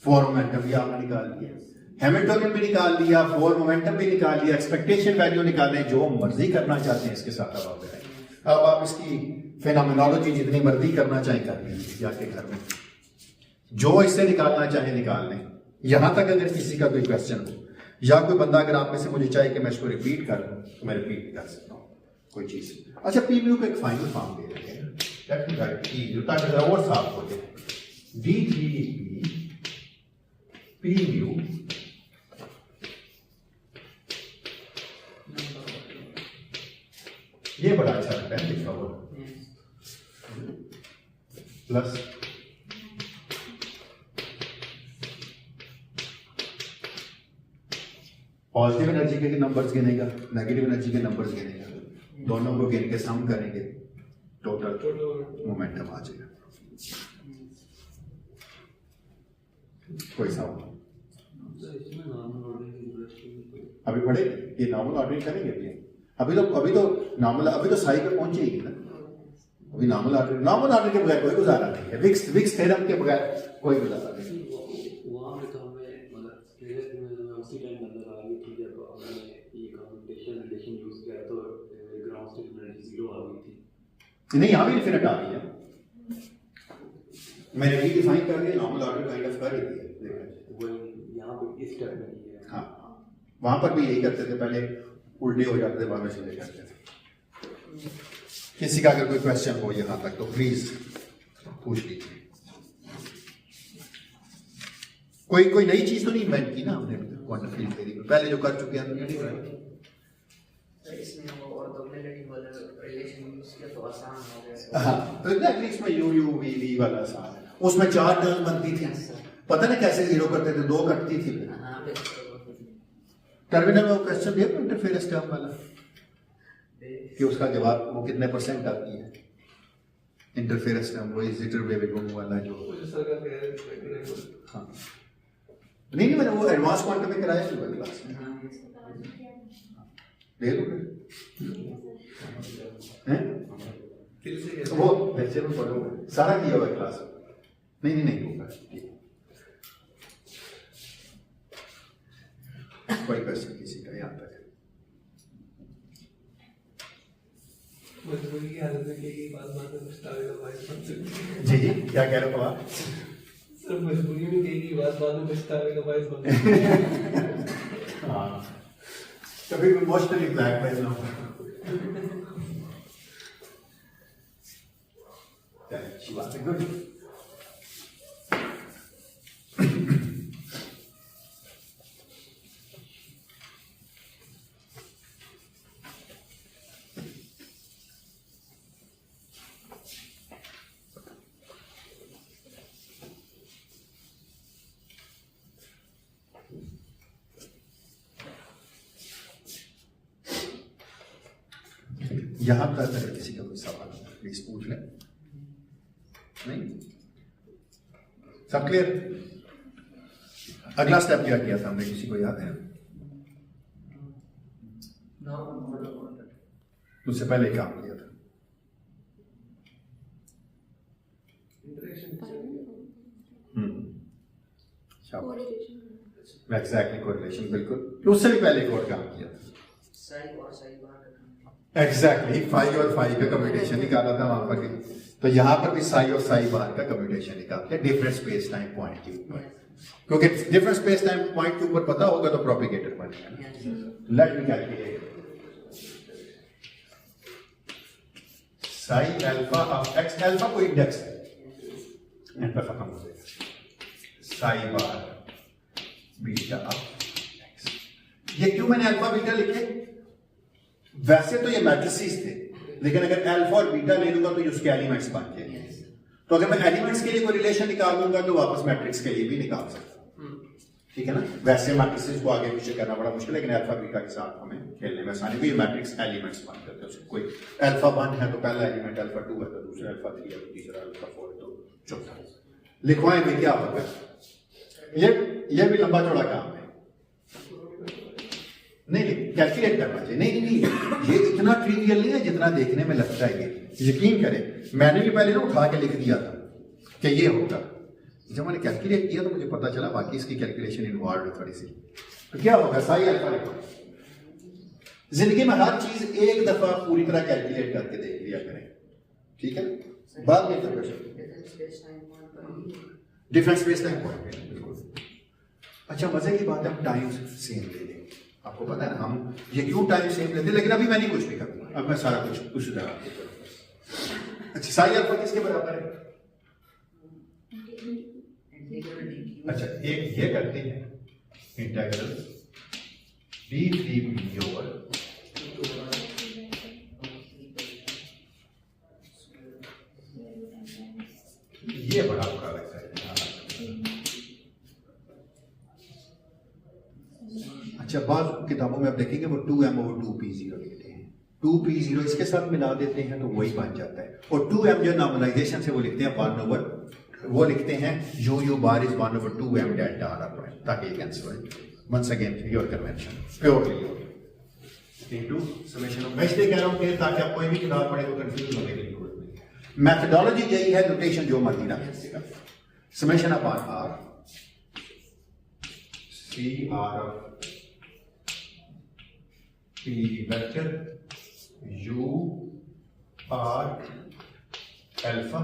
फोर मोमेंटम भी आपने निकाल लिया, हैमिल्टोनियन भी निकाल लिया, फोर मोमेंटम भी निकाल लिया, एक्सपेक्टेशन वैल्यू निकालें, जो मर्जी करना चाहते हैं इसके साथ अब आप करें। अब आप इसकी फेनोमेनोलॉजी जितनी मर्जी करना चाहें कर लीजिए जाके घर में, जो इससे निकालना चाहे निकाल लें। यहां तक अगर किसी का कोई क्वेश्चन हो या कोई बंदा अगर आप में से मुझे चाहे कि मैं इसको रिपीट कर दूं तो मैं रिपीट कर सकता हूं कोई चीज। अच्छा, पी म्यू को एक फाइनल फॉर्म दे देंगे, let me right P mu ताकि जरा और साफ हो जाए। d3 पी म्यू ये बड़ा अच्छा लगता है लिखा हुआ, प्लस पॉजिटिव एनर्जी के नंबर्स गिनेगा, नेगेटिव एनर्जी के नंबर्स गिनेगा, दोनों को गिन के सम करेंगे, टोटल मोमेंटम आ जाएगा। कोई सवाल अभी पढ़े, ये नॉर्मल ऑर्डरिंग करेंगे अभी तो नॉर्मल, अभी तो साई पे पहुंचे ही ना, अभी नॉर्मल ऑर्डर के बगैर कोई गुजारा नहीं है, विक्स थ्योरम के बगैर कोई गुजारा नहीं। वहां पे तो हमें मतलब क्लियर में उसी टाइम नजर आ गई थी जब हमने ये कम्युनिकेशन रिलेशन यूज किया तो ग्राउंड स्टेट एनर्जी 0 आ गई थी। नहीं, यहाँ भी इन्फिनिट आ रही है, मैंने रीडिफाइन कर दिया, नॉर्मल ऑर्डर काइंड ऑफ कर ही दिया। वही यहाँ पे इस टाइप में नहीं है। हाँ, वहां पर भी यही करते थे, पहले उल्टे हो जाते थे, बाद में सीधे करते थे। किसी का अगर कोई क्वेश्चन हो यहाँ तक तो प्लीज पूछ लीजिए। कोई नई चीज तो नहीं इन्वेंट की ना हमने क्वांटम फील्ड थ्योरी में, पहले जो कर चुके हैं हमने नहीं। इसमें वो ऑर्थोगोनैलिटी वाला रिलेशन यूज किया तो आसान हो गया। हाँ, तो एग्जैक्टली इसमें यू यू वी वी वाला सा, उसमें 4 टर्म बनती थी, पता नहीं कैसे जीरो करते थे, 2 कटती थी। टर्मिनल में क्वेश्चन दिया इंटरफेरेंस टर्म वाला कि उसका जवाब वो कितने % आती है इंटरफेरेंस टर्म, वो जिटर वेव वाला जो हाँ नहीं मैंने वो एडवांस क्वांटम में कराया था क्लास में, ले लो हैं वो लेक्चर में पढ़ो, सारा किया हुआ क्लास में। नहीं होगा। कोई क्वेश्चन किसी का यहाँ तक? मजबूरी की हालत में कई बात में पछतावेगा बाइस बन सकती। जी क्या कह रहे हो आप? सर मजबूरी में कई बात में पछतावेगा बाइस बन सकती। हाँ, कभी इमोशनली ब्लैकमेल ना हो। अच्छी बात है, गुड। यहां तक अगर किसी का कोई सवाल प्लीज पूछ लें। नहीं, सब क्लियर? अगला स्टेप क्या किया था हमने, किसी को याद है? उससे पहले काम किया था एग्जैक्टली कोरिलेशन, बिल्कुल। उससे भी पहले एक और काम किया था एग्जैक्टली फाई और फाई का कम्यूटेशन निकाला था वहां पर भी। तो यहां पर भी साई और साई बार का कम्यूटेशन निकाल के डिफरेंट स्पेस टाइम पॉइंट के ऊपर, क्योंकि डिफरेंट स्पेस टाइम पॉइंट के ऊपर पता होगा तो प्रोपिगेटर बनेगा। Late me calculate Sai alpha of x, alpha को इंडेक्स है, एन पर खत्म हो जाएगा, साई बार बीटा ऑफ एक्स। ये क्यों मैंने अल्फा बीटा लिखे? वैसे तो ये मैट्रिसेस थे, लेकिन अगर अल्फा और बीटा ले लूंगा तो ये उसके एलिमेंट्स बन जाएंगे। तो अगर मैं एलिमेंट्स के लिए कोई रिलेशन निकाल लूंगा तो वापस मैट्रिक्स के लिए भी निकाल सकता हूं, ठीक है ना। वैसे मैट्रिसेस को आगे पीछे करना बड़ा मुश्किल है, लेकिन अल्फा बीटा के साथ हमें खेलने में आसानी भी, मैट्रिक्स एलिमेंट्स बन जाते हैं। उसको कोई अल्फा 1 है तो पहला एलिमेंट अल्फा 2 है, तो दूसरा अल्फा 3 है, तो तीसरा अल्फा 4 है, तो चौथा लिखवाएं भी क्या होगा। ये भी लंबा चौड़ा काम है, नहीं कैलकुलेट करना चाहिए। नहीं ये इतना ट्रिवियल नहीं है जितना देखने में लगता है। ये यकीन करें, मैंने भी पहले ना उठा के लिख दिया था कि ये होगा, जब मैंने कैलकुलेट किया तो मुझे पता चला बाकी इसकी कैलकुलेशन इन्वॉल्व है थोड़ी सी। तो क्या होगा, साई अल्फा लिखो। जिंदगी में हर चीज एक दफा पूरी तरह कैलकुलेट करके देख लिया करें, ठीक है। बाद में डिफरेंट स्पेस टाइम पॉइंट, बिल्कुल। अच्छा, मजे की बात है, हम टाइम सेम ले लेंगे। आपको पता है ना हम ये क्यों टाइम सेम लेते हैं, लेकिन अभी मैं नहीं कुछ भी करूंगा, अब मैं सारा कुछ उसी तरह करूंगा। अच्छा, साई अल्फा किसके बराबर है? अच्छा, एक ये करते हैं इंटीग्रल d3b ओवर ये बड़ा बुरा लगता है। अच्छा, बाद किताबों में आप देखेंगे वो 2m over 2p0 लिखते हैं, 2p0 इसके साथ मिला देते हैं तो वही बन जाता है। और 2m जो नॉर्मलाइजेशन से वो लिखते हैं 1 over, वो लिखते हैं u bar is 1 over 2m delta r prime, ताकि ये कैंसिल हो जाए। Once again your convention purely into summation of, मैं इसलिए कह रहा हूं कि ताकि आप कोई भी किताब पढ़े तो कंफ्यूज होने की जरूरत नहीं। मैथडोलॉजी यही है, नोटेशन जो मर्जी ना कीजिएगा। Summation upon r c r of p vector u r alpha,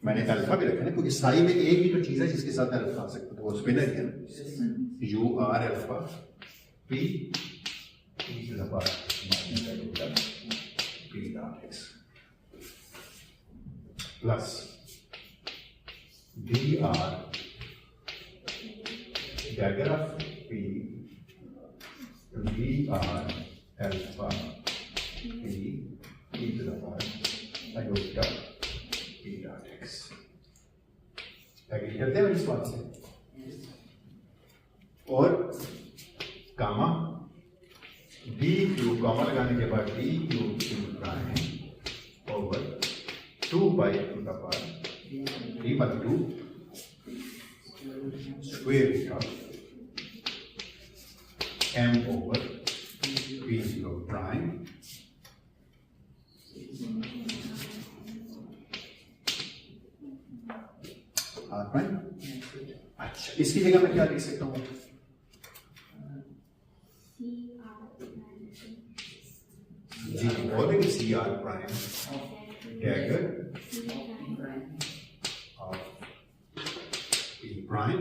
मैंने अल्फा भी रखा है क्योंकि साई में एक ही तो चीज है जिसके साथ अल्फा आ सकता है, तो वो स्पिनर है ना। U r alpha p e to the power p dot x plus D r dagger of P V R alpha P e to the power iota P dot x। Agree करते हैं इस बात से। और gamma D Q comma लगाने के बाद d q q prime over 2 pi to the power 3/2 square root of m over p0 prime r prime। अच्छा, इसकी जगह मैं क्या लिख सकता हूँ? जी बोल देंगे c are prime dagger of p prime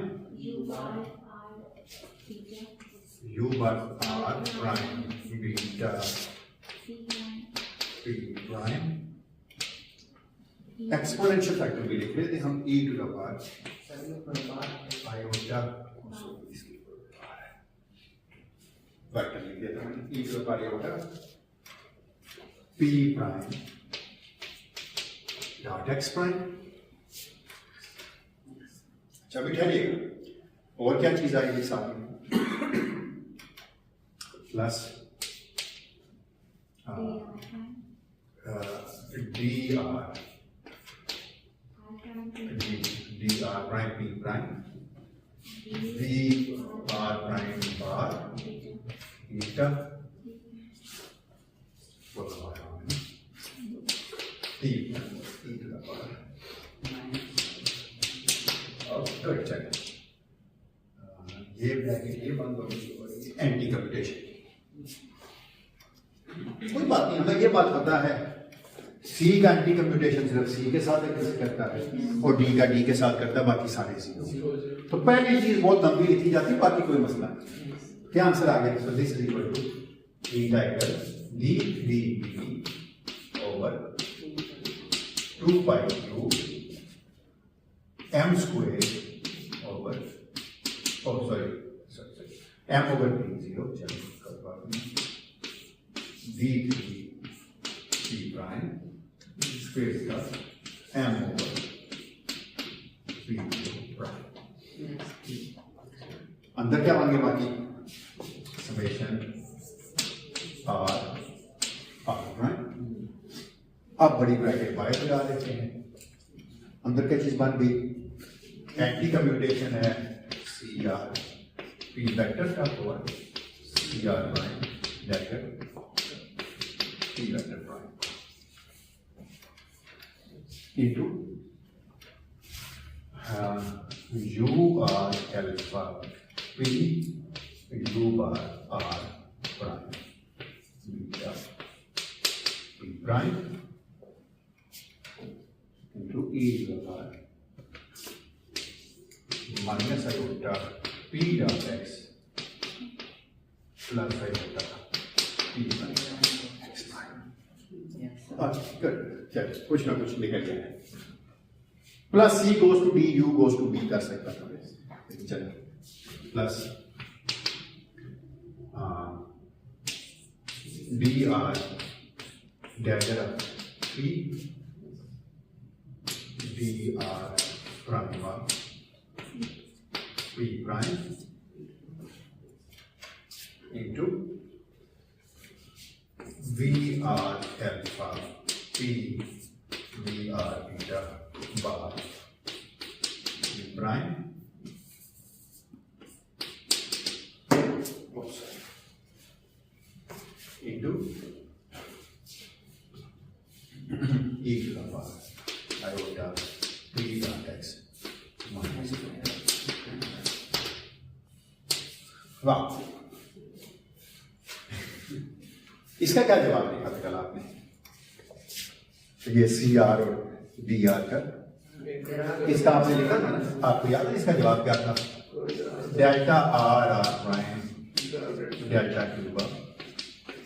u bar r prime beta p prime exponential factor भी लिख लेते हम e to the power iota factor लिख देते हैं e to the power iota p prime dot x prime. अच्छा भी ठहरिएगा, और क्या चीज आएगी साथ में? Plus D r prime p prime v are prime bar beta ये ब्रैकेट ये बंद हो गई, एंटी कंप्यूटेशन। कोई बात नहीं, हमें ये बात पता है सी का एंटी कंप्यूटेशन सिर्फ सी के साथ करता है और डी का डी के साथ करता है, बाकी सारे जीरो। तो पहली चीज बहुत लंबी लिखी जाती है, बाकी कोई मसला नहीं। क्या आंसर आ गया? So this is equal to beta equal d d b over 2 pi to m square over m over p0 d3 p prime square का m over p0 prime। अंदर क्या मांगे? बाकी समेशन r प्राइम। अब बड़ी bracket बाहर लगा देते हैं, अंदर क्या चीज बन गई? एंटी कम्यूटेशन है सी आर पी वेक्टर का power c are prime vector p vector prime into u r alpha p u bar r prime beta p prime into e bar minus iota p dot x plus iota p x prime. Good, चलिए कुछ ना कुछ निकल गया है। Plus c goes to d, u goes to b कर सकता था, चलिए plus D r dagger p d r prime P prime into VR alpha P VR beta bar P prime into e to the power iota P dot x minus वाह, इसका क्या जवाब लिखा था कल आपने? ये सी आर और डी आर का इसका आपने लिखा था ना, आपको याद है इसका जवाब क्या था? Delta r r prime delta cube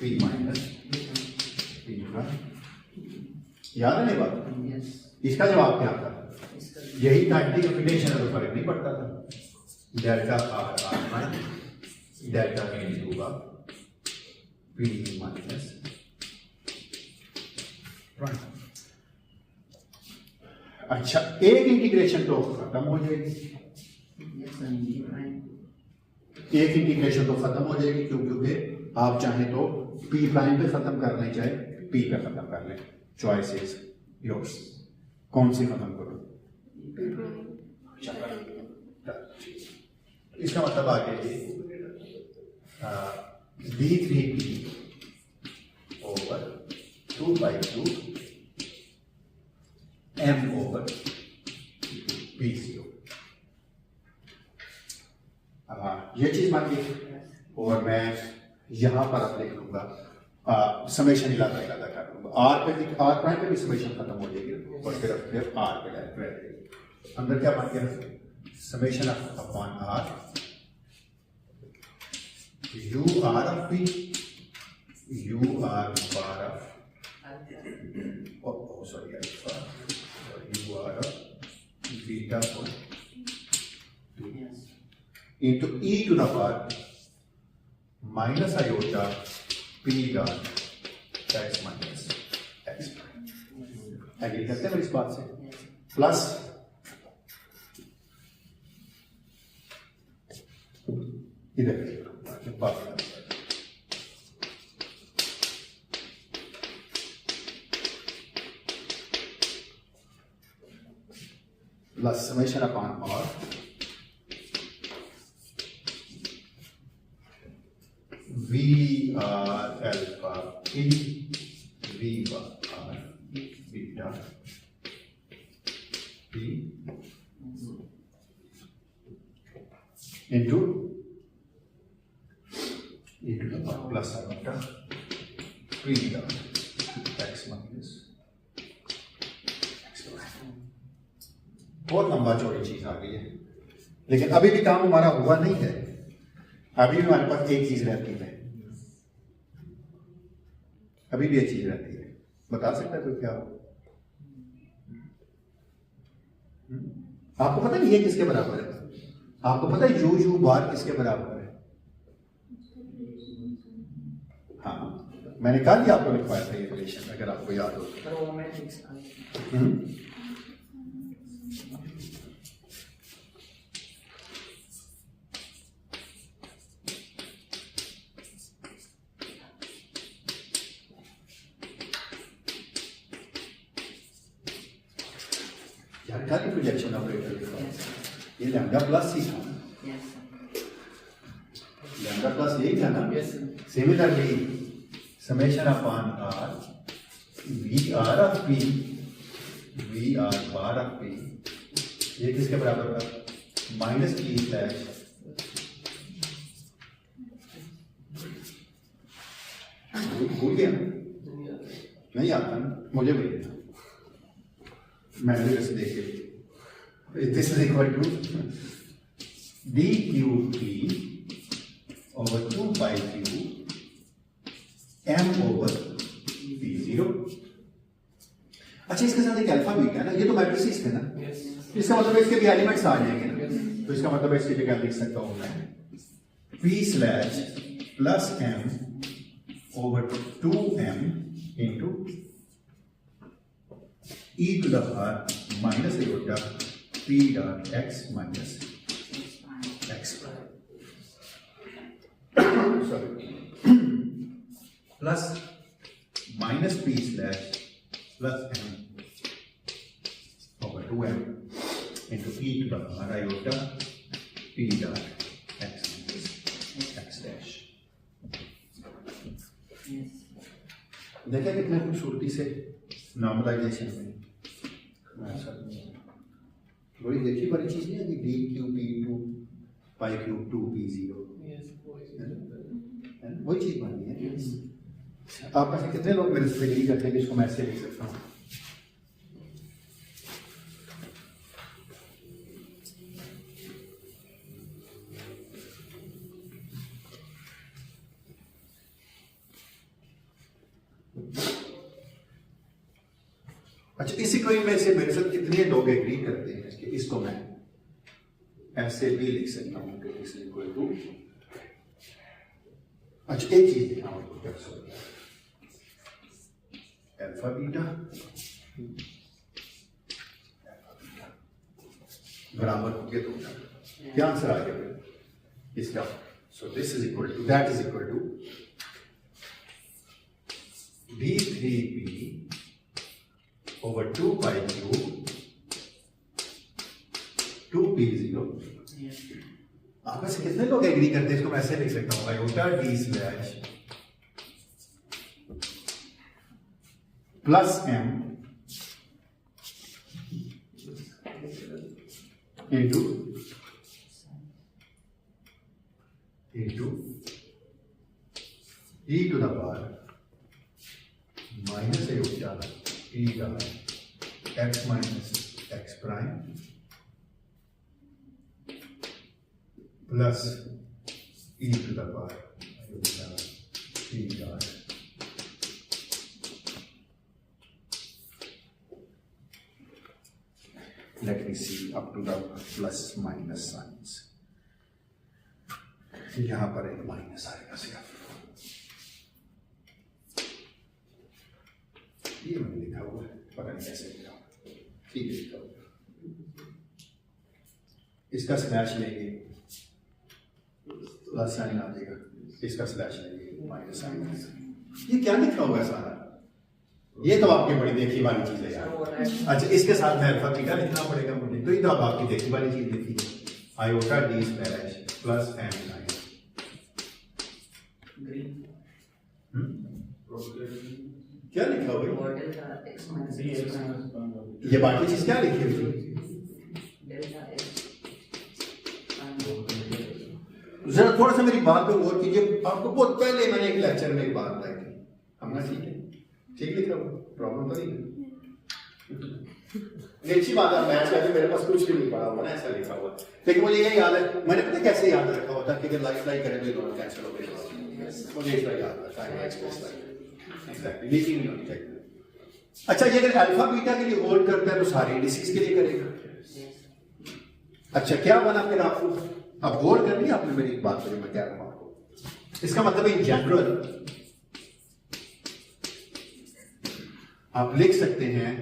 p minus p prime, याद है ये बात? यस इसका जवाब क्या था? इसका यही था, इंटीग्रेशन है तो फर्क नहीं पड़ता था। Delta r r prime delta cube p minus prime. अच्छा, एक इंटीग्रेशन तो खत्म हो जाएगी, यस डी प्राइम एक इंटीग्रेशन तो खत्म हो जाएगी क्योंकि आप चाहें तो पी प्राइम पे खत्म कर लें, चाहे पी पे खत्म कर लें, चॉइस इज योर्स। कौन सी खत्म करो? इसका मतलब आ गया d three p over 2/2 m over p zero, ये चीज मान ली। और मैं यहां पर अब लिख लूंगा समेशन इलाका इलाका कर लूंगा, आर प्राइम पे भी समेशन खत्म हो जाएगी और फिर आर पे डायरेक्ट रह जाएगी। अंदर क्या मान गया? Summation upon r u r of P U are bar of sorry u r of beta yes into e to the power minus iota p dot x minus x prime। Agree करते हैं इस बात से? Plus इधर plus summation upon और V R alpha P V R beta P into e to the power plus iota P dot x minus x prime। बहुत लंबा चौड़ी चीज आ गई है, लेकिन अभी भी काम हमारा हुआ नहीं है। अभी भी हमारे पास एक चीज रहती है, अभी भी एक चीज रहती है। बता सकता है तो क्या हो? आपको पता है ये किसके बराबर है? आपको पता है यू बार किसके बराबर है? हाँ, मैंने कहा कि आपको लिखवाया था ये रिलेशन, अगर आपको याद हो। पर वो मैट्रिक्स यार क्या प्रोजेक्शन ऑपरेटर लिखा? ये लैम्डा प्लस ही था, यस लैम्डा प्लस यही था ना? Yes similarly summation upon r v r of P V are bar of p, ये किसके बराबर था? माइनस पी स्लैश भूल गया ना? नहीं आता ना, मुझे भी नहीं था, मैंने वैसे देखे। This is equal to d q p over 2/2 m over p zero. अच्छा, इसके साथ एक अल्फा भी क्या ना, ये तो मैट्रिसेस थे ना, यस इसका मतलब इसके भी एलिमेंट्स आ जाएंगे ना, तो इसका मतलब इसकी जगह लिख सकता हूं मैं p slash plus m over 2m into e to the power minus iota p dot x minus x sorry plus minus p slash plus m over 2m into e to the power iota p dot x minus x dash। देखा कितने खूबसूरती से normalisation में बड़ी देखी बड़ी चीज नहीं है कि d q p to pi cube 2p0 वही चीज बनी है। आप में से कितने लोग मेरे से एग्री करते हैं कि इसको मैं ऐसे लिख सकता हूँ? अच्छा, इस इक्वेशन में से मेरे साथ कितने लोग एग्री करते हैं कि इसको मैं ऐसे भी लिख सकता हूं कि इज इक्वल टू, अच्छा एक चीज लिखा हूं अल्फा बीटा बराबर हो गया, तो क्या आंसर आ गया इसका? So this is equal to, that is equal to d3p over 2 pi q 2p0। आप में से कितने लोग एग्री करते हैं इसको? मैं ऐसे लिख सकता हूं iota d slash plus m into e to the power minus iota e dot x minus x prime plus e to the power iota e dot let me see up to the plus minus signs। यहां पर एक minus आएगा सिर्फ, ये मैंने लिखा हुआ है, पता नहीं कैसे लिखा हुआ, ठीक है लिखा हुआ। इसका स्लैश लेंगे प्लस साइन आ जाएगा, इसका स्लैश लेंगे माइनस साइन आएगा। ये क्या लिखा हुआ है सारा? ये तो आपकी बड़ी देखी वाली चीज है यार। अच्छा, इसके साथ में अल्फा बीटा लिखना पड़ेगा मुझे, तो ये तो आपकी देखी वाली चीज लिखी है, iota D slash plus m line. क्या लिखा हुआ है? ये बाकी चीज क्या लिखी हुई? जरा थोड़ा सा मेरी बात पे गौर कीजिए। आपको बहुत पहले मैंने एक लेक्चर में एक बात बताई थी, हमने ठीक है, ठीक लिखा हुआ, प्रॉब्लम तो नहीं। अच्छी बात है, मैथ्स का मेरे पास कुछ भी नहीं पड़ा हुआ ना, ऐसा लिखा हुआ। लेकिन मुझे ये याद है, मैंने पता कैसे याद रखा होता कि अगर लाइफ लाइक करें तो दोनों कैंसिल हो गए, मुझे इसका याद रखा है एग्जैक्टली, लीकिंग नहीं होनी चाहिए। अच्छा, ये अगर अल्फा बीटा के लिए होल्ड करता है तो सारे इंडिसेस के लिए करेगा। अच्छा, क्या बना फिर आपको? अब गौर कर लिया आपने मेरी बात पर, मैं कह रहा हूं आपको। इसका मतलब इन जनरल आप लिख सकते हैं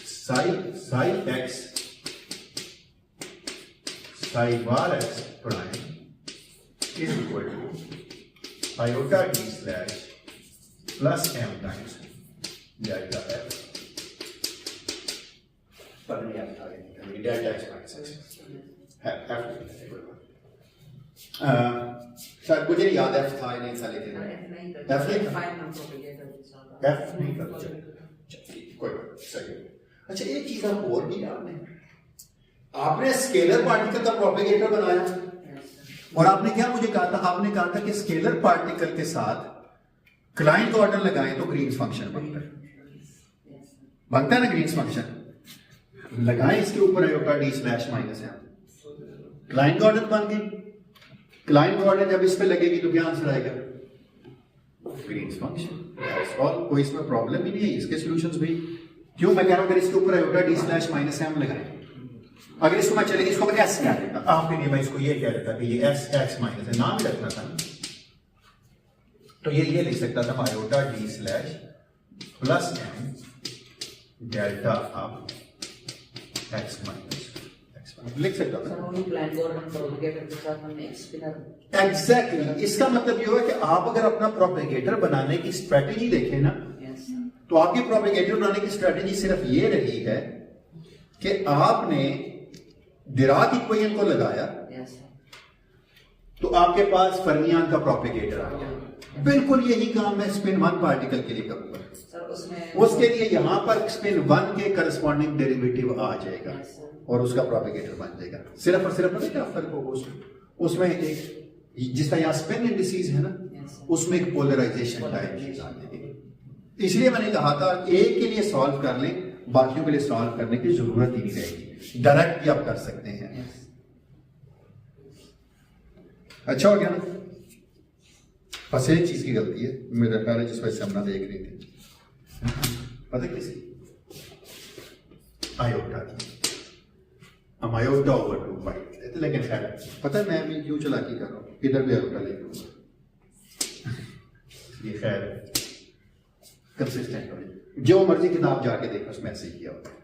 psi x psi bar x prime is equal to iota D slash plus M times delta f पर नहीं आता है डेल्टा एक्स माइनस एक्स शायद मुझे नहीं याद एफ था नहीं था, लेकिन एफ नहीं करना चाहिए, कोई बात सही। अच्छा, एक चीज आप और भी आपने स्केलर पार्टिकल का प्रोपेगेटर बनाया और आपने क्या मुझे कहा था? आपने कहा था कि स्केलर पार्टिकल के साथ क्लाइंट ऑर्डर लगाएं तो ग्रीन्स फंक्शन बनता है ना, ग्रीन्स फंक्शन लगाएं इसके ऊपर iota D slash minus m, Klein Gordon बन गई। क्लाइंट ऑर्डर जब इस पे लगेगी तो क्या आंसर आएगा? Green's function. और कोई इसमें प्रॉब्लम ही नहीं है, इसके सॉल्यूशंस भी। क्यों मैं कह रहा हूं, अगर इसके ऊपर iota D slash minus m लगाएं, अगर इसको मैं चलेगी, इसको मैं एस कह देता, आपके लिए मैं इसको ये कह देता कि ये एस एक्स माइनस है, नाम ही रखना था, तो ये लिख सकता था iota D slash plus m delta of x minus लिख सकता था। एग्जैक्टली, इसका मतलब ये हुआ कि आप अगर अपना प्रोपेगेटर बनाने की स्ट्रेटेजी देखें ना, तो आपकी प्रोपेगेटर बनाने की स्ट्रेटेजी सिर्फ ये रही है कि आपने डिराक इक्वेशन को लगाया तो आपके पास फर्मियान का प्रोपेगेटर आ गया। बिल्कुल यही काम मैं स्पिन वन पार्टिकल के लिए करूंगा। उसके लिए यहां पर स्पिन वन के करस्पॉन्डिंग डेरिवेटिव आ जाएगा और उसका प्रोपेगेटर बन जाएगा। सिर्फ और सिर्फ क्या फर्क होगा उसमें एक जिस तरह यहाँ स्पिन इंडिसेस है ना, उसमें एक पोलराइजेशन टाइप चीज आ जाएगी। इसलिए मैंने कहा था एक के लिए सॉल्व कर लें, बाकियों के लिए सॉल्व करने की जरूरत ही नहीं रहेगी, डायरेक्ट भी आप कर सकते हैं। अच्छा हो गया ना? बस एक चीज की गलती है मेरे पहले जिस वजह से हम ना देख रहे थे, पता किसी आयोटा की, हम आयोटा ओवर 2 पाई लेते थे, लेकिन खैर पता है मैं भी क्यों चालाकी कर रहा हूँ, इधर भी आयोटा लेके लूंगा, ये खैर कंसिस्टेंट हो, जो मर्जी किताब जाके देखो उसमें ऐसे ही किया होता है।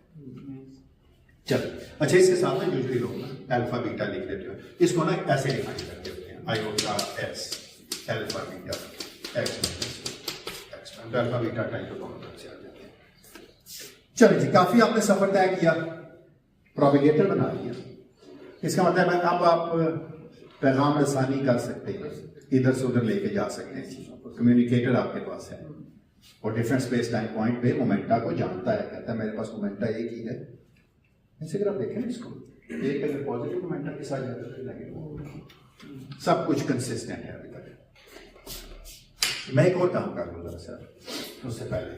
चलो अच्छा, इसके साथ में यूजुअली लोग ना अल्फा बीटा लिख देते हो, इसको ना ऐसे डिफाइन करते होते हैं, iota S alpha beta x, alpha beta type के कॉन्सेप्ट से आ जाते हैं। चलो जी, काफी आपने सफर तय किया, प्रोपेगेटर बना लिया, इसका मतलब है अब आप पैगाम रसानी कर सकते हैं, इधर से उधर लेके जा सकते हैं चीजों को, कम्युनिकेटर आपके पास है और डिफरेंट स्पेस टाइम पॉइंट पे मोमेंटा को जानता है, कहता है मेरे पास मोमेंटा एक ही है। ऐसे अगर आप देखें ना इसको, एक अगर पॉजिटिव मोमेंटम के साथ जाता है नेगेटिव, सब कुछ कंसिस्टेंट है अभी तक। मैं एक और काम कर लूँ जरा सर, उससे पहले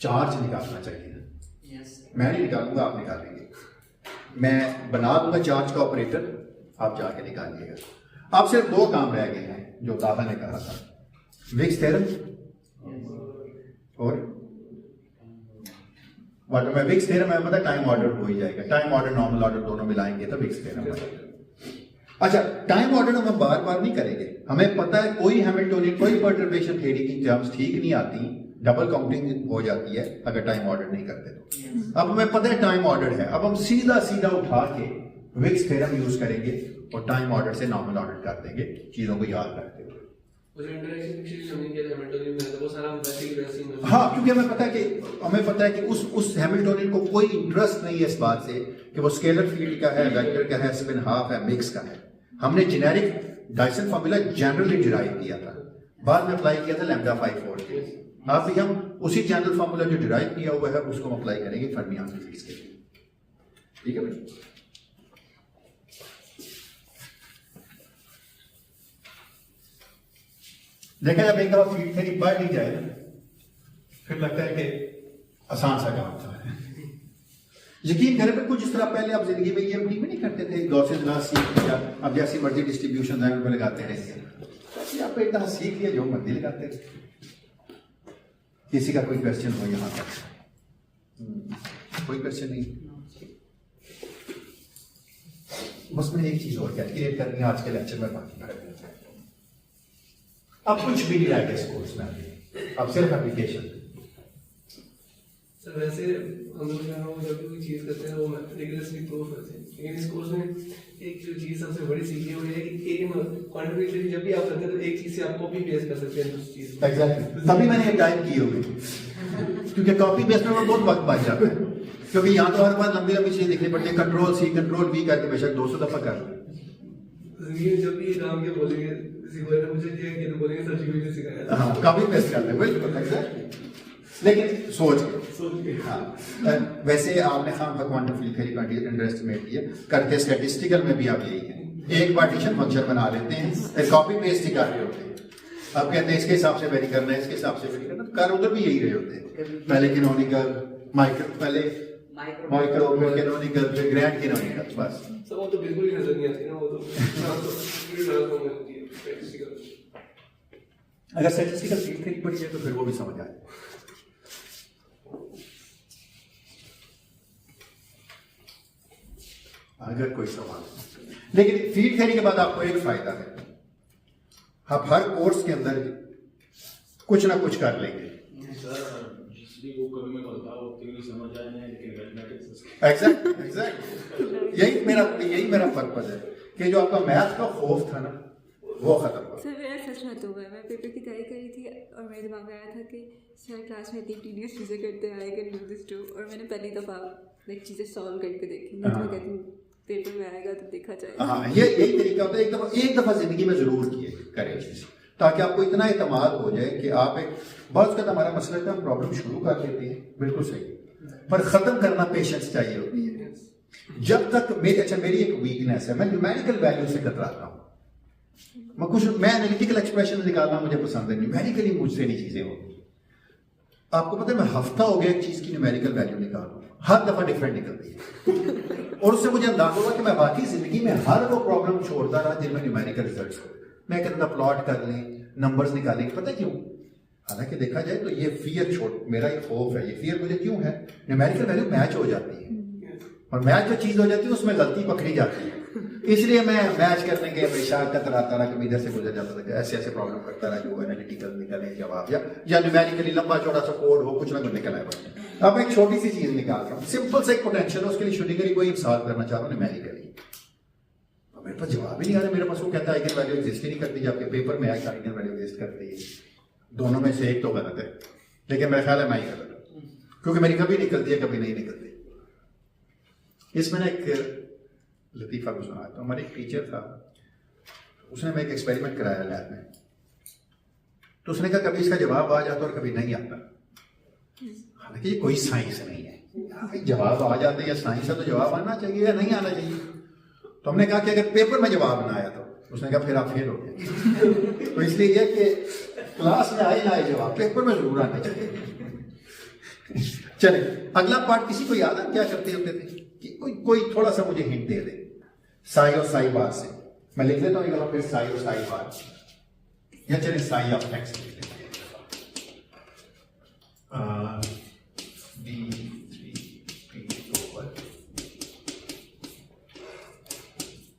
चार्ज निकालना चाहिए ना, मैं नहीं निकालूंगा, आप निकालेंगे, मैं बना दूंगा चार्ज का ऑपरेटर, आप जाके निकालिएगा। आप सिर्फ 2 काम रह गए हैं जो दादा ने कहा था, विक्स थ्योरम और वाटर में विक्स थ्योरम है, मतलब टाइम ऑर्डर हो ही जाएगा, टाइम ऑर्डर नॉर्मल ऑर्डर दोनों मिलाएंगे तो विक्स थ्योरम बनेगा। अच्छा, टाइम ऑर्डर हम बार बार नहीं करेंगे, हमें पता है कोई हैमिल्टोनियन कोई पर्टर्बेशन थ्योरी की टर्म्स ठीक नहीं आती, डबल काउंटिंग हो जाती है अगर टाइम ऑर्डर नहीं करते तो। अब हमें पता है टाइम ऑर्डर है, अब हम सीधा सीधा उठा के विक्स थ्योरम यूज करेंगे और टाइम ऑर्डर से नॉर्मल ऑर्डर कर देंगे, चीजों को याद रखते हुए। हाँ, क्योंकि हमें पता है कि उस हैमिल्टोनियन को कोई इंटरेस्ट नहीं है इस बात से कि वो स्केलर फील्ड का है, वेक्टर का है, स्पिन हाफ है, मिक्स का है। हमने generic Dyson formula generally derive किया था, बाद में अप्लाई किया था लैम्डा 5/4 के। अब भी हम उसी जनरल फार्मूला जो डिराइव किया हुआ है उसको अप्लाई करेंगे फर्मियान फिजिक्स के लिए, ठीक है भाई। देखा जब एक दफा फील्ड थ्योरी पढ़ ली जाए फिर लगता है कि आसान सा काम था। यकीन करें पर कुछ इस तरह पहले आप जिंदगी में EMD में नहीं करते थे, गॉसियन लॉ सीख लिया, अब जैसी मर्जी डिस्ट्रीब्यूशन लाइन में लगाते रहेंगे, आप एक तरह सीख लिया जो मर्जी लगाते थे। किसी का कोई क्वेश्चन हो यहाँ तक? कोई क्वेश्चन नहीं? बस मैंने एक चीज और कैलकुलेट करनी है आज के लेक्चर में, बाकी कर देते हैं। अब कुछ भी नहीं आएगा इस कोर्स में, अब सिर्फ एप्लीकेशन। सर वैसे हम लोग जब भी कोई चीज करते हैं वो रिगरसली प्रूव करते हैं, लेकिन इस कोर्स में एक जो चीज सबसे बड़ी सीखी है वो ये है कि एक क्वांटम थ्योरी जब भी आप करते हैं तो एक चीज से आप कॉपी पेस्ट कर सकते हैं उस चीज। एग्जैक्टली, तभी मैंने ये टाइप किए हुए, क्योंकि कॉपी पेस्ट में बहुत वक्त बच जाता है, क्योंकि यहाँ तो हर बार लंबी लंबी चीजें लिखनी पड़ती है, Ctrl+C Ctrl+V करके बेशक 200 दफा कर लो। जिंदगी में जब भी काम के बोलेंगे किसी को ना मुझे ये तो बोलेंगे सर जी मुझे सिखाया था। हाँ, कॉपी पेस्ट कर ले, बिल्कुल एग्जैक्टली, लेकिन सोच के। हाँ, वैसे आपने खाम का क्वांटम फील्ड थ्योरी का अंडर एस्टिमेट किया करते, स्टैटिस्टिकल में भी आप यही है, एक पार्टीशन फंक्शन बना लेते हैं, फिर कॉपी पेस्ट ही कर रहे होते हैं। अब कहते हैं इसके हिसाब से वेरी करना है, इसके हिसाब से वेरी करना, कर उधर भी यही रहे होते हैं, पहले कैनोनिकल माइक्रो, पहले माइक्रो फिर कैनोनिकल फिर ग्रैंड कैनोनिकल, बस सब वो तो बिल्कुल ही नजर नहीं आती ना, वो तो अगर स्टैटिस्टिकल फील्ड थ्योरी पढ़ी जाए तो फिर वो भी समझ आए। अगर कोई सवाल, लेकिन फील्ड थ्योरी के बाद आपको एक फायदा है, आप हर कोर्स के अंदर कुछ ना कुछ कर लेंगे। एग्जैक्ट, यही मेरा पर्पज है कि जो आपका मैथ का खौफ था ना वो खत्म हो। सर मेरा सच में तो मैं पेपर की तैयारी करी थी और मेरे दिमाग में आया था कि सर क्लास में इतनी टीडियस चीज़ें करते हैं, I can do this too, और मैंने पहली दफ़ा चीज़ें सॉल्व करके देखी, मैं तो कहती हूँ पेपर में आएगा तो देखा जाएगा। हाँ, यही तरीका होता है, एक दफा जिंदगी में जरूर किए करें चीज, ताकि आपको इतना एतमाद हो जाए कि आप एक बहुत का हमारा मसला है, हम प्रॉब्लम शुरू कर लेते हैं, बिल्कुल सही, पर खत्म करना पेशेंस चाहिए होती है। जब तक मेरी एक वीकनेस है, मैं न्यूमेरिकल वैल्यू से कतराता हूँ, मैं एनालिटिकल एक्सप्रेशन निकालना मुझे पसंद है, न्यूमेरिकली मुझसे नहीं चीजें होती। आपको पता है मैं हफ्ता हो गया एक चीज की न्यूमेरिकल वैल्यू निकालूं, हर दफा डिफरेंट निकलती है, और उससे मुझे अंदाजा हुआ कि मैं बाकी जिंदगी में हर वो प्रॉब्लम छोड़ता रहा जिनमें न्यूमेरिकल रिजल्ट्स हो। मैं कहता प्लॉट कर लें, नंबर्स निकालें, पता है क्यों? हालांकि देखा जाए तो ये फियर मेरा एक खौफ है, ये फियर मुझे क्यों है, न्यूमेरिकल वैल्यू मैच हो जाती है और मैच जो चीज हो जाती है उसमें गलती पकड़ी जाती है, इसलिए मैं मैच करने के हमेशा कतराता रहा, कभी इधर से गुजर जाता था, ऐसे ऐसे प्रॉब्लम करता रहा जो एनालिटिकल निकले जवाब या न्यूमेरिकली लंबा चौड़ा सा कोड हो, कुछ ना कुछ निकल आए। अब एक छोटी सी चीज निकाल रहा हूँ, सिंपल सा एक पोटेंशियल है, उसके लिए शुडिंगरी को सॉल्व करना चाह रहा हूँ न्यूमेरिकली, मेरे पास जवाब ही नहीं आ रहा, मेरे पास वो कहता है आइगन वैल्यू एग्जिस्ट ही नहीं करती, जबकि पेपर में आइगन वैल्यू एग्जिस्ट करती है। दोनों में से एक तो गलत है, लेकिन मेरा ख्याल है मैं ही गलत हूँ, क्योंकि मेरी कभी निकलती है कभी नहीं निकलती। इसमें ना एक लतीफ़ा को सुना था, हमारे एक टीचर था, उसने मैं एक एक्सपेरिमेंट कराया लैब में, तो उसने कहा कभी इसका जवाब आ जाता और कभी नहीं आता। हालांकि ये कोई साइंस नहीं है, जवाब आ जाता है या साइंस है तो जवाब आना चाहिए या नहीं आना चाहिए। तो हमने कहा कि अगर पेपर में जवाब ना आया तो उसने कहा फिर आप फेल हो गए। तो इसलिए यह कि क्लास में आए ना आए जवाब, पेपर में जरूर आना चाहिए। चले अगला पार्ट, किसी को याद है क्या करते होते थे कि कोई थोड़ा सा मुझे हिंट दे दे, साई और साई बार से मैं लिख लेता हूँ, फिर साई और साई बार, या चले साई ऑफ एक्स लिख लेते हैं,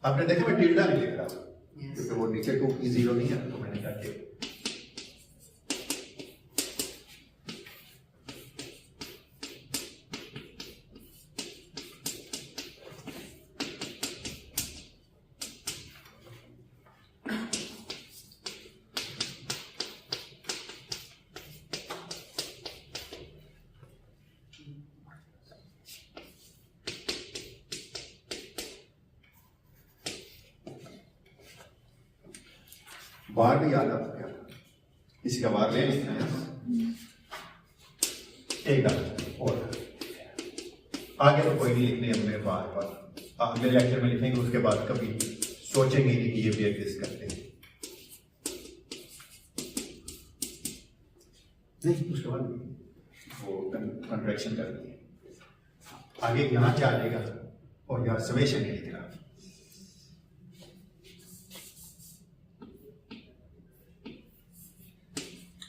आपने देखा मैं टिल्डा नहीं लिख रहा क्योंकि वो नीचे को जीरो नहीं है, तो मैंने कहा कि बार भी याद आता क्या, किसी का बार ले लिखना है एक दफा और आगे तो कोई नहीं लिखने हमने बार अगले लेक्चर में लिखेंगे, उसके बाद कभी सोचेंगे नहीं कि ये भी एग्जिस्ट करते हैं, नहीं उसके बाद वो कंट्रैक्शन करती है, आगे यहाँ क्या आ जाएगा और यहाँ समेशन नहीं लिख रहा।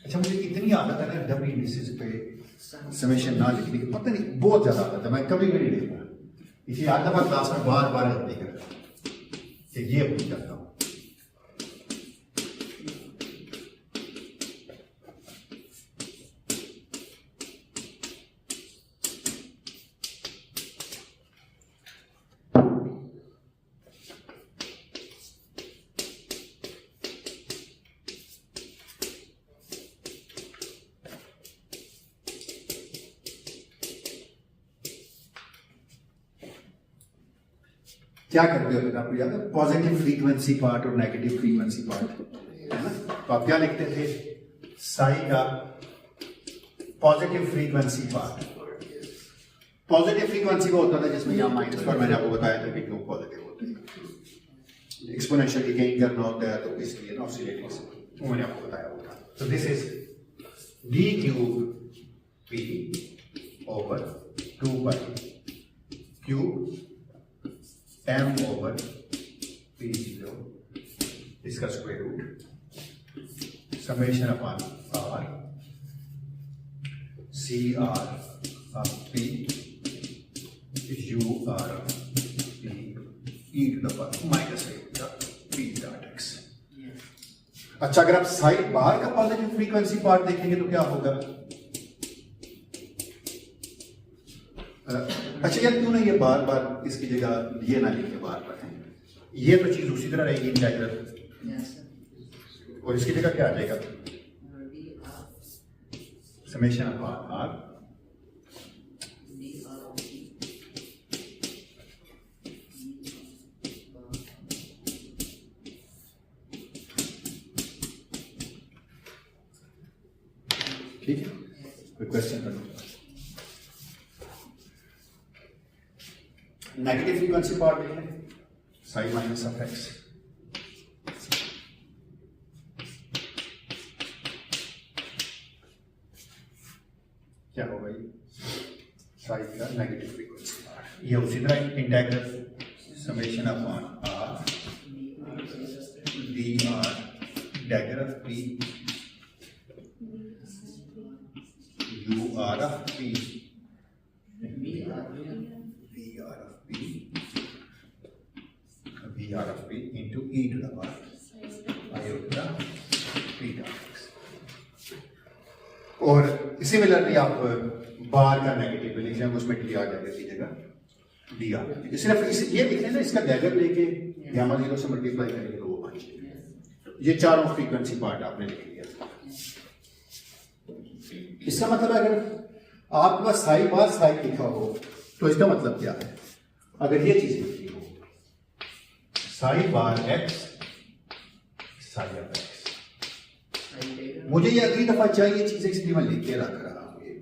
अच्छा मुझे इतनी आदत है ना डबल इंडिसेस पे समेशन ना लिखने की, पता नहीं बहुत ज्यादा आदत है, मैं कभी भी नहीं लिखता, इसलिए आधा बार क्लास में बार बार गलती करता कि ये भूल जाता हूँ। क्या करते हो आपको याद है, पॉजिटिव फ्रीक्वेंसी पार्ट और नेगेटिव फ्रीक्वेंसी पार्ट है ना, तो आप क्या लिखते थे, साई का positive frequency part, positive frequency वो होता था जिसमें यहाँ माइनस पर मैंने आपको बताया था कि क्यों पॉजिटिव होते हैं, एक्सपोनेंशियली गेन करना होता है तो इसलिए ऑसिलेटिंग से वो मैंने आपको बताया होता। तो this is d cube P over 2 pi cube m over p0 इसका square root summation upon r c r of p u r p e to the power minus a p dot x। अच्छा अगर आप side bar का positive frequency part देखेंगे तो क्या होगा, अच्छा यार क्यों ना ये बार बार इसकी जगह ये ना लिखे बार बार, ये तो चीज उसी तरह रहेगी इंटीग्रल, और इसकी जगह क्या आ जाएगा, समेशन अपॉन r ठीक है, कोई क्वेश्चन करो। नेगेटिव फ्रीक्वेंसी पार्ट देखें, साई माइनस ऑफ एक्स, क्या होगा ये, साई का नेगेटिव फ्रीक्वेंसी पार्ट, ये उसी तरह integral summation upon r d r integral p r of पी, B R v r of P, we r of p into e to the power i to the beta x. और similarly आप bar का negative लिख जाएंगे, उसमें D R लगा दीजिएगा, D R सिर्फ ये लिख लेना, इसका डैगर लेके गामा 0 से मल्टीप्लाई करेंगे तो वो बन जाएगा। ये चारों फ्रीक्वेंसी पार्ट आपने लिख लिया। इसका मतलब अगर आपके पास साई बार साई लिखा हो तो इसका मतलब क्या है? अगर ये चीज लिखी हो Sai bar x Sai of x, मुझे ये अगली दफा चाहिए चीजें इसलिए मैं लिख के रख रहा हूं ये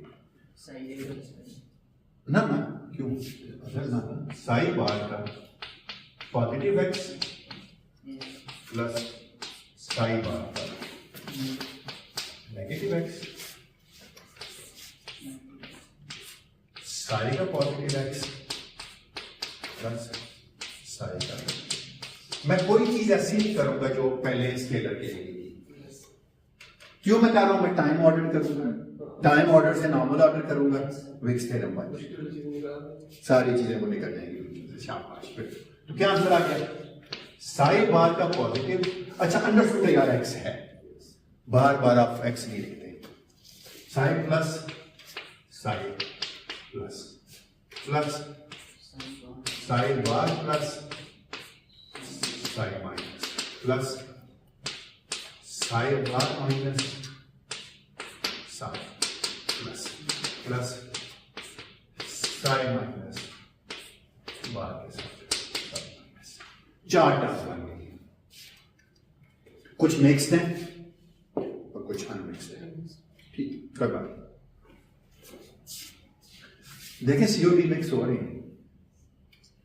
ना क्यों, अगर ना साई बार का पॉजिटिव एक्स प्लस साई बार का नेगेटिव एक्स, साई का पॉजिटिव एक्स प्लस साई का, मैं कोई चीज ऐसी नहीं करूंगा जो पहले स्केलर के लिए थी। क्यों मैं कर रहा हूं? मैं टाइम ऑर्डर करूंगा, टाइम ऑर्डर से नॉर्मल ऑर्डर करूंगा, विक्स थ्योरम सारी चीजें वो निकल जाएंगी शाबाश। तो क्या आंसर आ गया? साई बार का पॉजिटिव, अच्छा अंडरस्टूड यार एक्स है, बार बार आप एक्स नहीं लिखते, psi plus psi plus plus psi bar plus psi minus plus psi bar minus psi plus plus psi minus bar के साथ साई माइनस, चार टर्म बन गई है। कुछ मिक्स्ड हैं और कुछ अनमिक्स्ड हैं, ठीक कोई बात नहीं। देखें सीओडी मिक्स हो रही है,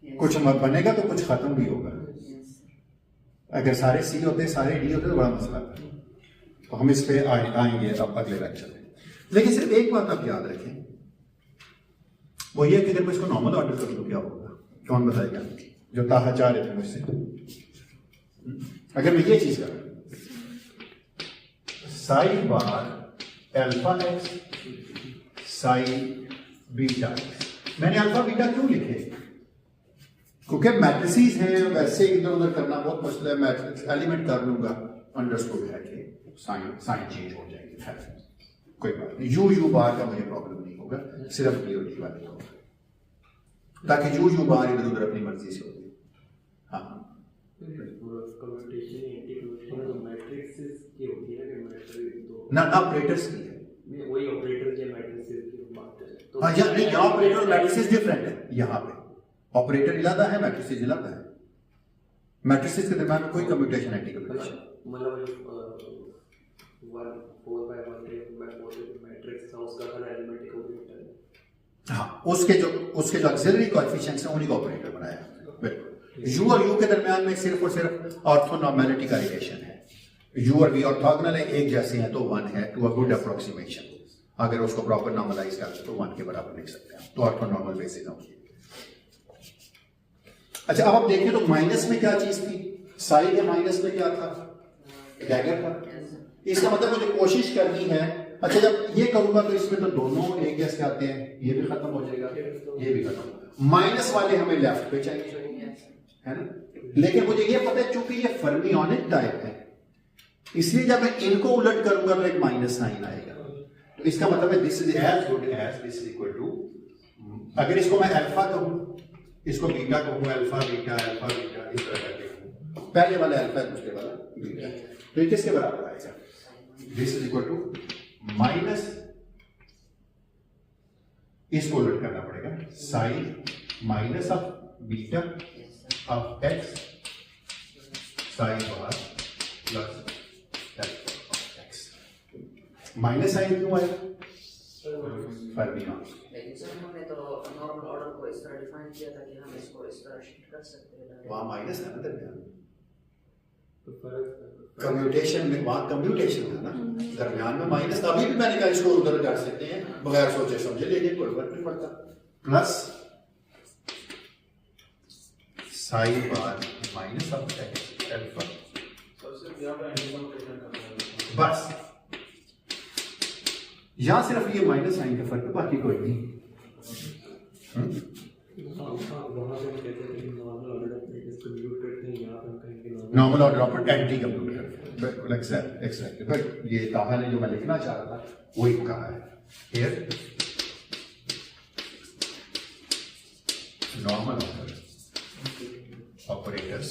कुछ बनेगा तो कुछ खत्म भी होगा। अगर सारे सी होते सारे डी होते तो बड़ा मसला था। तो हम इस पे आएंगे अब अगले लेक्चर में। लेकिन सिर्फ एक बात आप याद रखें, वो ये कि अगर मैं इसको नॉर्मल ऑर्डर करूं तो क्या होगा? कौन बताएगा? जो ताहा चाह रहे थे मुझसे, अगर मैं ये चीज करूं साई बार अल्फा एक्स साई बीटा, मैंने अल्फा बीटा क्यों लिखे? क्योंकि मैट्रिसेस हैं, वैसे इधर उधर करना बहुत मुश्किल है, मैट्रिक्स एलिमेंट कर लूंगा, अंडरस्टूड है कि साइन चेंज हो जाएगी, है कोई बात नहीं। यू बार का मुझे प्रॉब्लम नहीं होगा, सिर्फ डी वाली होगा, ताकि यू बार इधर उधर अपनी मर्जी से होगी। हाँ ना ऑपरेटर्स की है, वही ऑपरेटर के मैट्रिसेस की बात है। तो हाँ नहीं, यहाँ ऑपरेटर और मैट्रिसेस डिफरेंट है। यहाँ पे ऑपरेटर इलादा है, मैट्रिसेस इलादा है। मैट्रिसेस के दरम्यान कोई कम्यूटेशन एंटी कम्यूटेशन, मतलब 4/1 मैट्रिक्स था, उसका हर एलिमेंट एक ऑपरेटर है। हाँ उसके जो ऑक्सिलरी कोएफिशिएंट्स हैं उन्हीं को ऑपरेटर बनाया। बिल्कुल, यू और यू के दरम्यान में सिर्फ और सिर्फ ऑर्थोनॉर्मेलिटी का रिलेशन है। यू और वी ऑर्थोगोनल है, एक जैसे हैं तो 1 है, टू अ गुड अप्रोक्सीमेशन। अगर उसको प्रॉपर नॉर्मलाइज करते तो 1 के बराबर लिख सकते हैं, तो ऑर्थोनॉर्मल बेसिस होगी। अच्छा अब आप देखिए तो माइनस में क्या चीज थी? साई के माइनस में क्या था? डैगर था। इसका मतलब मुझे कोशिश करनी है, अच्छा जब ये करूंगा तो इसमें तो दोनों एक जैसे आते हैं, ये भी खत्म हो जाएगा, ये भी खत्म। माइनस वाले हमें लेफ्ट पे चाहिए, है ना? लेकिन मुझे ये पता है चूंकि ये फर्मियोनिक टाइप है, इसलिए जब मैं इनको उलट करूंगा तो एक माइनस साइन आएगा। तो इसका मतलब है this is as good as this is equal to, अगर इसको मैं अल्फा कहूं, इसको बीटा कहूं, अल्फा बीटा इस तरह करके कहूं, पहले वाला अल्फा दूसरे वाला बीटा, तो ये किसके बराबर आएगा? This is equal to minus, इसको उलट करना पड़ेगा, psi minus of beta of x psi bar plus minus psi क्यों आएगा? फर्मियोन। लेकिन सर हमने तो नॉर्मल ऑर्डर को इस तरह डिफाइन किया था कि हम इसको इस तरह शिफ्ट कर सकते हैं। वहां माइनस है ना दरमियान, तो फर्क कम्यूटेशन में वहां कम्यूटेशन था ना, दरमियान में माइनस था। अभी भी मैंने कहा इसको उधर कर सकते हैं बगैर सोचे समझे, लेकिन कोई फर्क नहीं पड़ता। Plus psi bar minus of x alpha, बस यहाँ सिर्फ ये माइनस साइन का फर्क है, बाकी कोई नहीं। वहाँ पे हम कहते हैं कि नॉर्मल ऑर्डर ऑफ मैट्रिक्स को म्यूट करते हैं, यहाँ पे हम कहेंगे normal order of anti compute करते हैं। बिल्कुल एग्जैक्टली बट ये ताहा ने जो मैं लिखना चाह रहा था वही कहा है here, normal order operators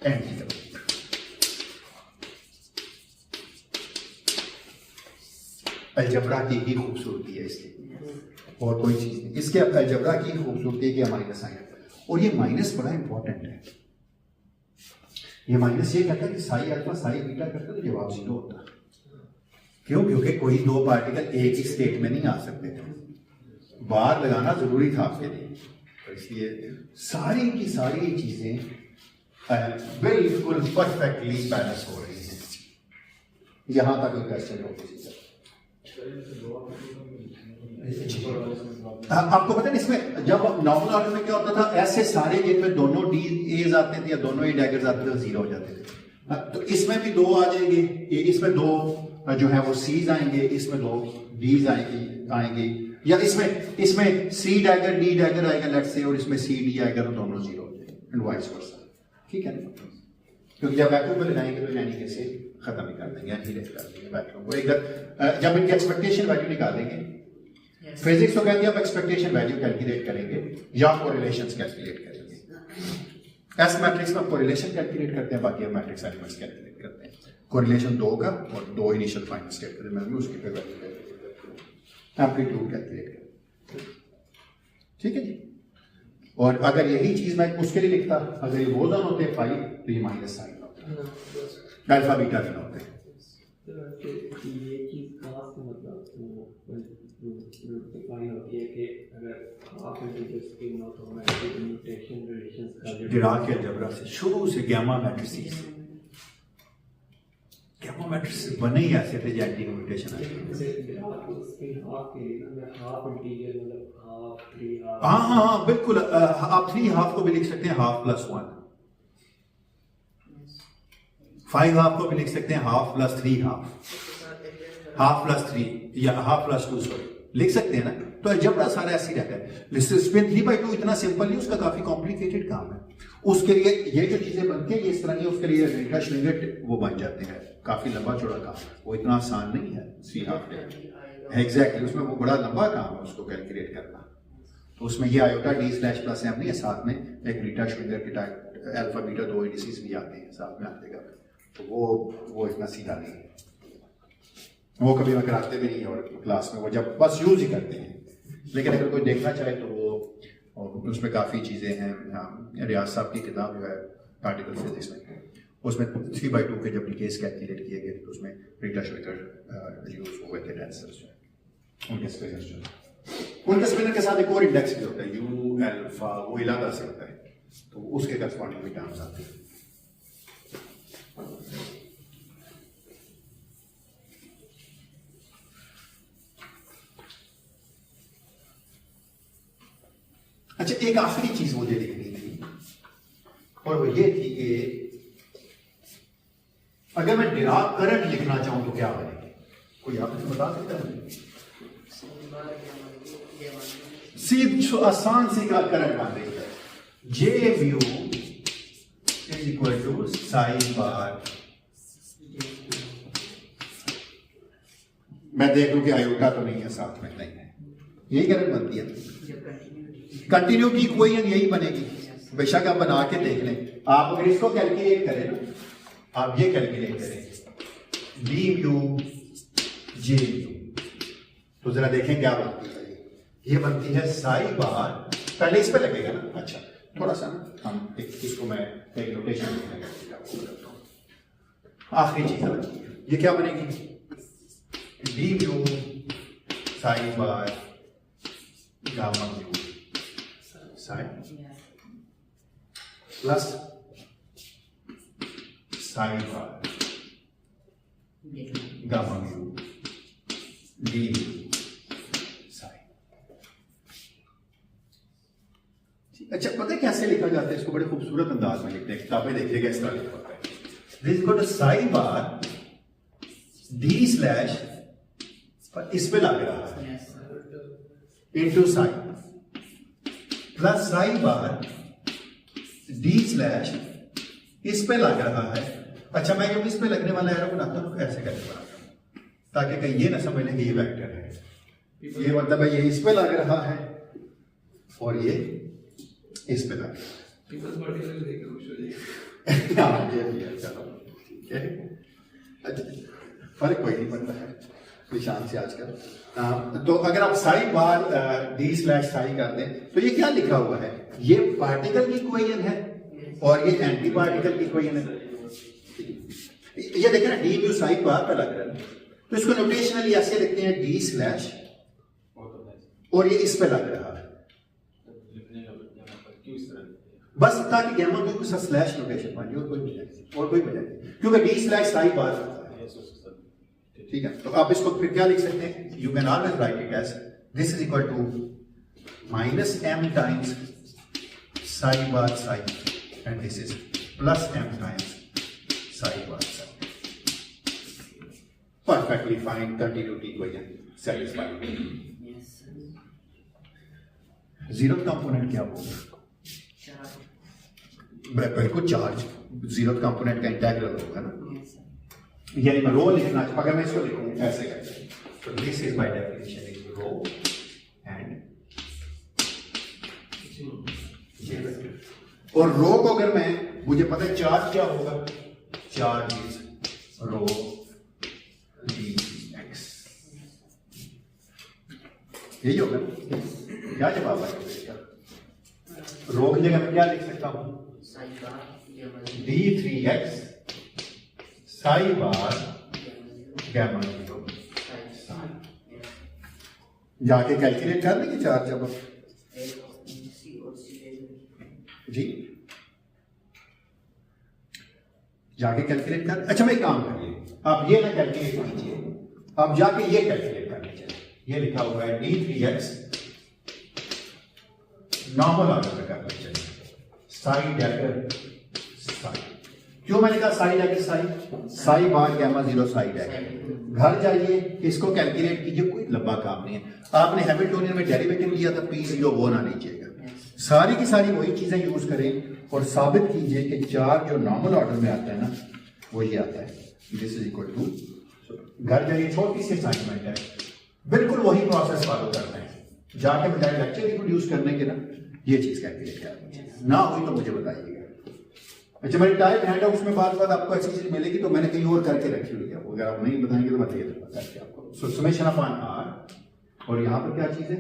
anti compute. Algebra की ही खूबसूरती है इसकी, और कोई चीज नहीं। इसके अलजबरा की खूबसूरती है कि माइनस साइन, और ये माइनस बड़ा इंपॉर्टेंट है। ये माइनस ये कहता है कि साई अल्फा साई बीटा करते तो जवाब 0 होता। क्यों? क्योंकि कोई दो पार्टिकल एक ही स्टेट में नहीं आ सकते थे, बार लगाना जरूरी था आपके लिए, तो इसलिए सारी की सारी चीजें बिल्कुल परफेक्टली बैलेंस हो रही हैं। यहां तक कोई क्वेश्चन हो किसी का? आपको पता है इसमें जब नॉर्मल ऑर्डर में क्या होता था, ऐसे सारे जिनमें दोनों डी एज आते थे या दोनों ही डैगर्स आते थे 0 हो जाते थे। तो इसमें भी 2 आ जाएंगे, इसमें 2 जो है वो सीज आएंगे, इसमें 2 डीज आएंगे, या इसमें सी डैगर डी डैगर आएगा लेट से, और इसमें सी डी आएगा, तो दोनों 0 हो जाएंगे एंड वाइस वर्सा। ठीक है ना? क्योंकि जब वैक्यूम में लगाएंगे तो यानी कैसे खत्म ही कर देंगे, एनीहिलेट कर देंगे वैक्यूम को। इधर जब इनकी एक्सपेक्टेशन वैल्यू निकालेंगे, फिजिक्स तो कहती है आप एक्सपेक्टेशन वैल्यू कैलकुलेट करेंगे या कोरिलेशंस कैलकुलेट करेंगे। एस मैट्रिक्स में आप कोरिलेशन कैलकुलेट करते हैं, बाकी हम मैट्रिक्स एलिमेंट्स कैलकुलेट करते हैं। कोरिलेशन 2 का और 2 इनिशियल फाइनल स्टेट के मैं उसकी पे वैल्यू कैलकुलेट करता हूं, एम्पलीट्यूड कैलकुलेट करता हूं। ठीक है जी। और अगर यही चीज मैं उसके लिए लिखता, अगर ये वो दोनों होते 5 तो ये माइनस साइन होता, अल्फा बीटा भी होते हैं। ये चीज खास मतलब डिफाइन होती है कि अगर हाफ इंटीजर्स की ऑटोमेटिक म्यूटेशन रिलेशंस का जो डिराक के अलजेब्रा से शुरू से गामा मैट्रिसेस बने ही ऐसे थे जो एंटी म्यूटेशन है। जैसे डिराक स्पिन हाफ के लिए ना हाफ इंटीजर मतलब हाफ 3 हाफ। हाँ बिल्कुल, आप 3 हाफ को भी लिख सकते हैं हाफ प्लस 1, 5 हाफ को भी लिख सकते हैं हाफ प्लस 3 हाफ प्लस 3 या हाफ प्लस 2 सॉरी लिख सकते हैं ना। तो अलजेब्रा सारा ऐसे ही रहता है। स्पिन 3/2 इतना सिंपल नहीं, उसका काफी कॉम्प्लिकेटेड काम है। उसके लिए ये जो चीजें बनती है ये इस तरह की, उसके लिए रीटा श्लिंगेट वो बन जाते हैं, काफी लंबा चौड़ा काम, वो इतना आसान नहीं है। सी हाफ एग्जैक्टली उसमें वो बड़ा लंबा काम है उसको कैलकुलेट करना। तो उसमें ये iota D slash plus m नहीं है, साथ में एक रीटा श्लिंगेट के टाइप अल्फा बीटा 2 इंडिसेस भी आते हैं साथ में आते हैं, तो वो इतना सीधा नहीं है, वो कभी मैं कराते भी नहीं है, और क्लास में वो जब बस यूज ही करते हैं। लेकिन अगर कोई देखना चाहे तो वो उसमें काफ़ी चीज़ें हैं। रियाज साहब की किताब जो है पार्टिकल फिजिक्स में, उसमें 3/2 के जब केस कैलकुलेट किए गए तो उसमें रीटा श्लिंगर यूज हुए थे टेंसर्स जो है, उनके स्पिनर्स जो है। उनके स्पिनर के साथ एक और इंडेक्स भी होता है यू अल्फा, वो इलाका से होता है, तो उसके करस्पॉन्डिंग भी टर्म्स आते हैं। अच्छा, एक आखिरी चीज मुझे लिखनी थी, और वो ये थी कि अगर मैं डिराक करंट लिखना चाहूं तो क्या बनेगी? कोई आप मुझे बता सकता है? सीध आसान सी का करंट बन रही है, J mu is equal to psi bar. मैं देख लूं कि आयोटा तो नहीं है साथ में, नहीं है, यही करंट बनती है। कंटिन्यू की इक्वेशन यही बनेगी, बेशक आप बना के देख लें। आप अगर इसको कैलकुलेट करें ना, आप ये कैलकुलेट करें डी म्यू जे म्यू, तो जरा देखें क्या बनती है। ये बनती है साई बार, पहले इस पे लगेगा ना। अच्छा, थोड़ा सा ना हम इसको मैं एक नोटेशन करता हूं। आखिरी चीज बनती है, ये क्या बनेगी? D mu psi bar gamma mu psi plus psi bar gamma mu D psi. अच्छा, पता है कैसे लिखा जाता है इसको? बड़े खूबसूरत अंदाज में लिखते हैं, किताबें देखिएगा इस तरह लिखा होता है। This is called psi bar D slash इस पे लग रहा है Yes, sir. Into psi plus psi bar D slash इस पे लग रहा है। अच्छा, मैं जब इस पे लगने वाला एरो बनाता हूँ ऐसे करके बनाता हूँ ताकि कहीं ये ना समझ लें कि ये वेक्टर है। ये मतलब है ये इस पे लग रहा है और ये इस पे लग रहा है। पीपल्स पार्टी वाले देख के खुश हो जाएंगे। हाँ, ये भी है, चलो ठीक है। अच्छा, फर्क कोई नहीं पड़ता है निशान से आजकल। तो अगर आप Sai bar D slash Sai कर दें तो ये क्या लिखा हुआ है, ये पार्टिकल की इक्वेशन है और ये एंटी पार्टिकल की इक्वेशन है। ये देखें ना, डी म्यू साई बार पे लग रहा है तो इसको नोटेशनली ऐसे लिखते हैं डी स्लैश और ये इस पे लग रहा है बस ताकि गैमा म्यू के साथ स्लैश नोटेशन बन जाए और कोई वजह नहीं, क्योंकि डी स्लैश साई बार होता है। ठीक है, तो आप इसको फिर क्या लिख सकते हैं, you can always write it as this is equal to minus M times psi bar psi and this is plus M times psi bar psi. Perfectly fine continuity equation satisfied. Yes, sir. Zero component क्या होगा, Charge. बिल्कुल charge zero component का integral होगा ना। Yes, sir. यानी मैं रो लिखना, अगर मैं इसको लिखूं ऐसे करके तो this is by definition is rho and ये वेक्टर। और रो को अगर मैं, मुझे पता है चार्ज क्या होगा, charge is rho d x, यही होगा। क्या जवाब आएगा इसका, रो की जगह मैं क्या लिख सकता हूं, Psi bar, gamma zero, D three X psi bar gamma gamma zero, zero. psi. Yes. जाके कैलकुलेट कर लेंगे चार्ज अब C और C ले लो. जी, जाके कैलकुलेट कर। अच्छा, मैं एक काम करिए, आप ये ना कैलकुलेट कीजिए, आप जाके ये कैलकुलेट कर लीजिए। ये लिखा हुआ है D three x normal order में कर लीजिए, साई डैगर साई। क्यों मैंने कहा साई डैगर साई, साई बार गैमा जीरो साई डैगर। घर जाइए इसको कैलकुलेट कीजिए, कोई लंबा काम नहीं है। आपने हैमिल्टोनियन में डेरिवेटिव लिया था पी जीरो, वो ना लीजिएगा, सारी की सारी वही चीजें यूज करें और साबित कीजिए कि चार जो नॉर्मल ऑर्डर में आता है ना वो ये आता है, दिस इज इक्वल टू। घर जाइए, छोटी सी असाइनमेंट है, बिल्कुल वही प्रोसेस फॉलो करना है, जाके बजाय लेक्चर रिप्रोड्यूस करने के ना ये चीज कैलकुलेट कर ना हुई तो मुझे बताइएगा। अच्छा, मेरी टाइप हैंड आउट में बात आपको ऐसी चीज मिलेगी तो मैंने कहीं और करके रखी हुई है, अगर आप नहीं बताएंगे तो बताइए तो बताइए आपको। सो समेशन अपॉन आर और यहाँ पर क्या चीज है,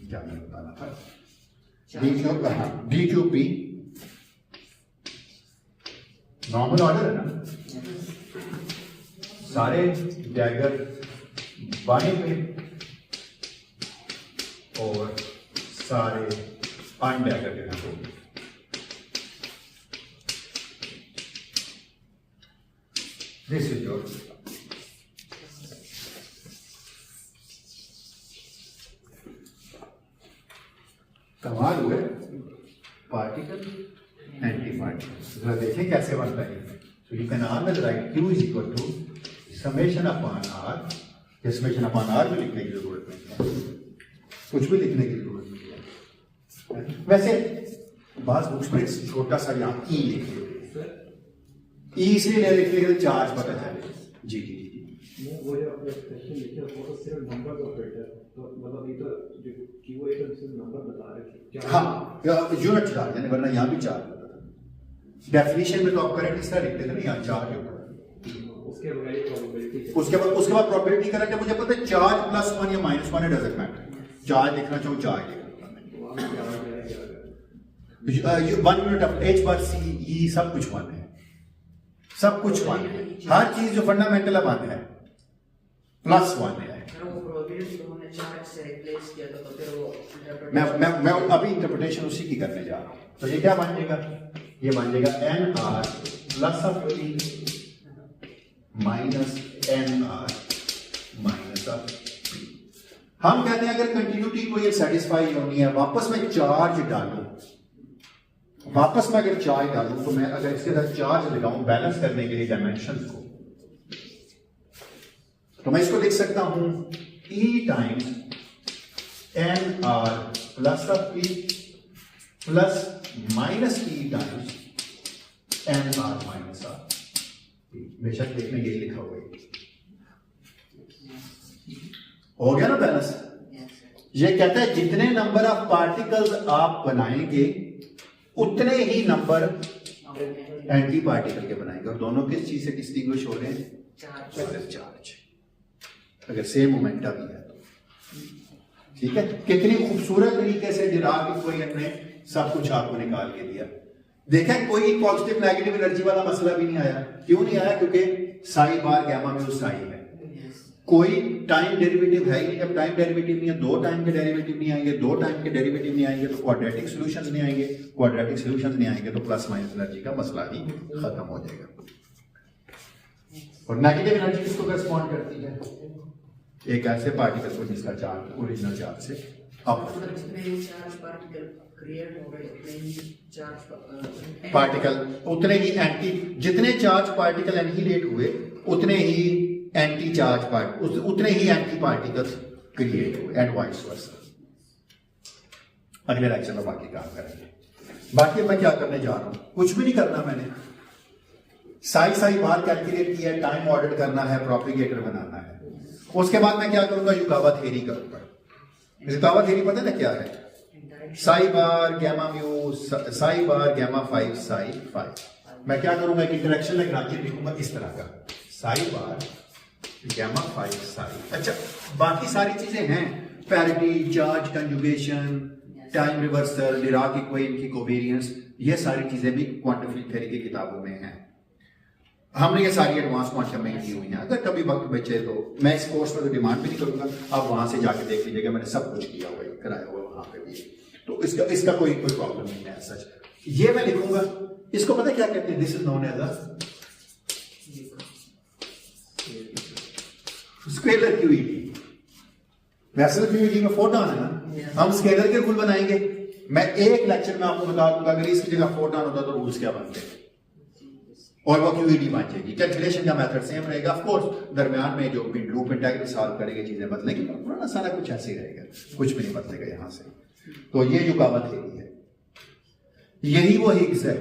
क्या मैंने बताना था, D q P normal order है ना, सारे डैगर बाएं पे और सारे अनडैगर के नाम पे। दिस इज योर कमाल हुए पार्टिकल एंटी पार्टिकल। जरा देखें कैसे बनता है। So you can always write Q is equal to summation upon R, या summation upon R भी लिखने की जरूरत नहीं है, कुछ भी लिखने की जरूरत नहीं है। वैसे बास बुक्स में छोटा सा यहाँ ई लिखे हुए, ई इसलिए लिखने के चार्ज पता चले। जी जी जी, वो जो आपने एक्सप्रेशन लिखे वो तो सिर्फ नंबर का ऑपरेटर, तो मतलब ये तो जो कि वो एक सिर्फ नंबर बता रहे हैं। हाँ, यूनिट चार्ज यानी, वरना यहाँ भी चार्ज होता था। डेफिनेशन में तो आप करेक्ट इस तरह लिखते थे ना, यहाँ चार्ज होता था, उसके बगैर प्रोबेबिलिटी, उसके बाद प्रोबेबिलिटी करेक्ट है। मुझे पता है चार्ज प्लस वन या minus one, doesn't matter, charge लिखना चाहूँ चार्ज लिखना, वन यूनिट ऑफ एच बार सी ई सब कुछ वन है, सब कुछ वन है, हर चीज जो फंडामेंटल है वन है, प्लस वन है। फिर वो प्रोबेबिलिटी को हमने चार्ज से रिप्लेस किया था, तो फिर वो मैं अभी इंटरप्रिटेशन उसी की करने जा रहा हूँ। तो ये क्या बन जाएगा, ये बन जाएगा n r plus of p minus n r minus of p. हम कहते हैं अगर कंटिन्यूटी को ये सेटिस्फाई होनी है, वापस में चार्ज डालूं, वापस में अगर चार्ज डालूं तो मैं अगर इसके साथ चार्ज लगाऊं बैलेंस करने के लिए डायमेंशंस को, तो मैं इसको लिख सकता हूं E times n r plus of p plus minus E times n r minus r p. बेशक देखने यही लिखा हुआ है। हो गया ना बैलेंस? ये कहता है जितने नंबर ऑफ पार्टिकल्स आप बनाएंगे उतने ही नंबर एंटी पार्टिकल के बनाएंगे, और दोनों किस चीज से डिस्टिंग्विश हो रहे हैं? चार्ज। अगर सेम मोमेंटम भी है तो ठीक है। कितनी खूबसूरत तरीके से डिराक इक्वेशन ने सब कुछ आपको निकाल के दिया। देखा कोई पॉजिटिव नेगेटिव एनर्जी वाला मसला भी नहीं आया। क्यों नहीं आया? क्योंकि साई बार गैमा में उस साई है। कोई टाइम डेरिवेटिव है ही नहीं। जब टाइम डेरिवेटिव नहीं है, दो टाइम के डेरिवेटिव नहीं आएंगे, दो टाइम के डेरिवेटिव नहीं आएंगे तो क्वाड्रेटिक सॉल्यूशंस नहीं आएंगे, क्वाड्रेटिक सॉल्यूशंस नहीं आएंगे तो प्लस माइनस एनर्जी का मसला ही खत्म हो जाएगा। और नेगेटिव एनर्जी किसको करस्पॉन्ड करती है? एक ऐसे पार्टिकल को जिसका चार्ज ओरिजिनल चार्ज से पार्टिकल उतने ही एंटी, जितने चार्ज पार्टिकल एनिहिलेट हुए उतने ही एंटी चार्ज उतने ही एंटी पार्टिकल्स क्रिएट हुए एंड वाइस वर्सा। अगले लेक्चर में बाकी काम करेंगे। बाकी मैं क्या करने जा रहा हूं? कुछ भी नहीं करना मैंने। साई बार कैलकुलेट किया, टाइम ऑर्डर करना है, प्रोपिगेटर बनाना है। उसके बाद मैं क्या करूंगा? युकावा थ्योरी करूंगा। युकावा थ्योरी पता ना क्या है? साई बार गैमा म्यू साई बार गैमा 5 साई 5। मैं क्या करूंगा? एक इंटरेक्शन लगाकर लिखूंगा इस तरह का, साई बार गैमा 5 साई। अच्छा, बाकी सारी चीजें हैं, parity, charge conjugation, time reversal, Dirac equation की कोवेरियंस, ये सारी चीजें भी क्वांटम फील्ड थ्योरी की किताबों में हैं। हमने ये सारी एडवांस क्वांटम में की हुई हैं। अगर कभी वक्त बचे तो मैं इस कोर्स में तो डिमांड भी नहीं करूंगा, आप वहां से जाके देख लीजिएगा, मैंने सब कुछ किया हुआ है, कराया हुआ वहां पे भी। तो इसका कोई प्रॉब्लम नहीं है सच। ये मैं लिखूंगा, इसको पता क्या कहते हैं? This is known as a scalar QED. वैसे क्यूईटी में फोटॉन है ना, हम स्केलर के रूल बनाएंगे। मैं एक लेक्चर में आपको बता दूंगा अगर इसकी जगह फोटॉन होता तो रूल्स क्या बनते हैं और वो क्यूईटी बन जाएगी। कैलकुलेशन का मेथड सेम रहेगा। ऑफ कोर्स दरमियान में जो लूप इंटीग्रल सॉल्व करेंगे चीजें बदलेंगी, पुराना सारा कुछ ऐसे ही रहेगा, कुछ भी नहीं बदलेगा यहां से। तो ये जो युकावा थ्योरी है, यही वो हिग्स है,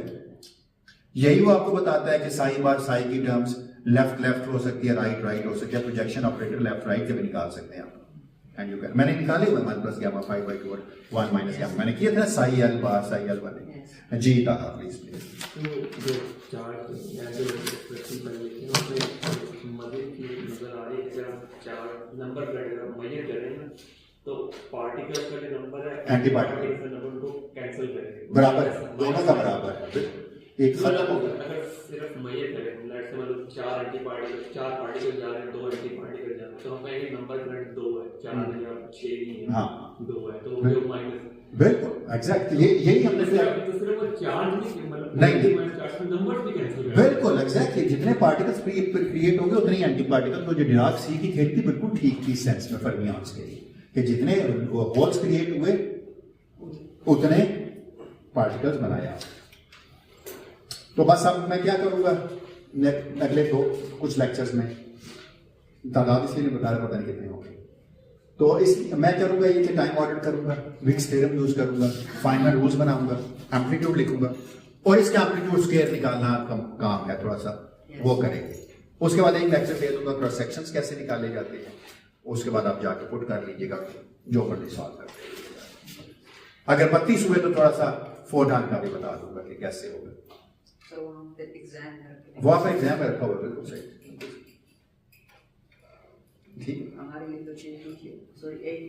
यही वो आपको बताता है कि साई बार साई की टर्म्स लेफ्ट हो सकती है, राइट हो सकती है। प्रोजेक्शन ऑपरेटर लेफ्ट राइट के भी निकाल सकते हैं आप। एंड यू कैन, मैंने निकाले हुए 1 प्लस गैमा 5/2 1 माइनस गैमा मैंने किया था। साई एल बार साई एल बने जी था प्लीज। तो जो चार्ज या जो एक्सप्रेशन बन गई थी उसमें मजे की नजर आ रही है। अगर आप चार नंबर मेजर करें ना तो पार्टिकल का जो नंबर है एंटी पार्टिकल का नंबर को कैंसिल करेंगे, बराबर है, दोनों का बराबर है। एक खत्म हो गया। अगर सिर्फ मेजर करें लेट्स से मतलब 4 एंटी पार्टिकल जा रहे हैं, 2 एंटी पार्टिकल जा रहे हैं, तो हम कहेंगे नंबर करंट 2 है, 4 या 6 नहीं है, हाँ 2 है, तो वो माइनस। बिल्कुल एग्जैक्टली यही हमने फिर तो सिर्फ वो चार्ज मतलब नहीं नंबर भी कैंसिल करें। बिल्कुल एग्जैक्टली जितने पार्टिकल्स क्रिएट होंगे उतने ही एंटी पार्टिकल। तो जो डिराक सी की थ्योरी थी बिल्कुल ठीक थी सेंस में फर्मियान्स के लिए कि जितने होल्स क्रिएट हुए उतने पार्टिकल्स बनाया। तो बस अब मैं क्या करूंगा अगले कुछ लेक्चर्स में, तादाद इसलिए नहीं बता रहा, पता नहीं कितने होंगे। तो इस मैं करूंगा ये कि टाइम ऑर्डर करूंगा, विक्स थ्योरम यूज करूंगा, फाइनल रूल्स बनाऊंगा, एम्पलीट्यूड लिखूंगा और इसका एम्पलीट्यूड स्क्वायर निकालना काम है थोड़ा सा, वो करेंगे। उसके बाद एक लेक्चर दे दूंगा क्रॉस सेक्शंस कैसे निकाले जाते हैं। उसके बाद आप जाके पुट कर लीजिएगा जो मर्जी सॉल्व करते हैं। अगर 32 हुए तो थोड़ा सा फोटॉन का भी बता दूंगा कि कैसे होगा। वो आपका एग्जाम है रखा हुआ बिल्कुल सही। ठीक, हमारे लिए तो 8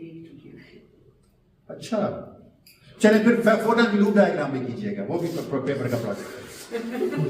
अच्छा चलिए फिर फोटोन की लूप डायग्राम भी कीजिएगा, वो भी पेपर का प्रोजेक्ट है।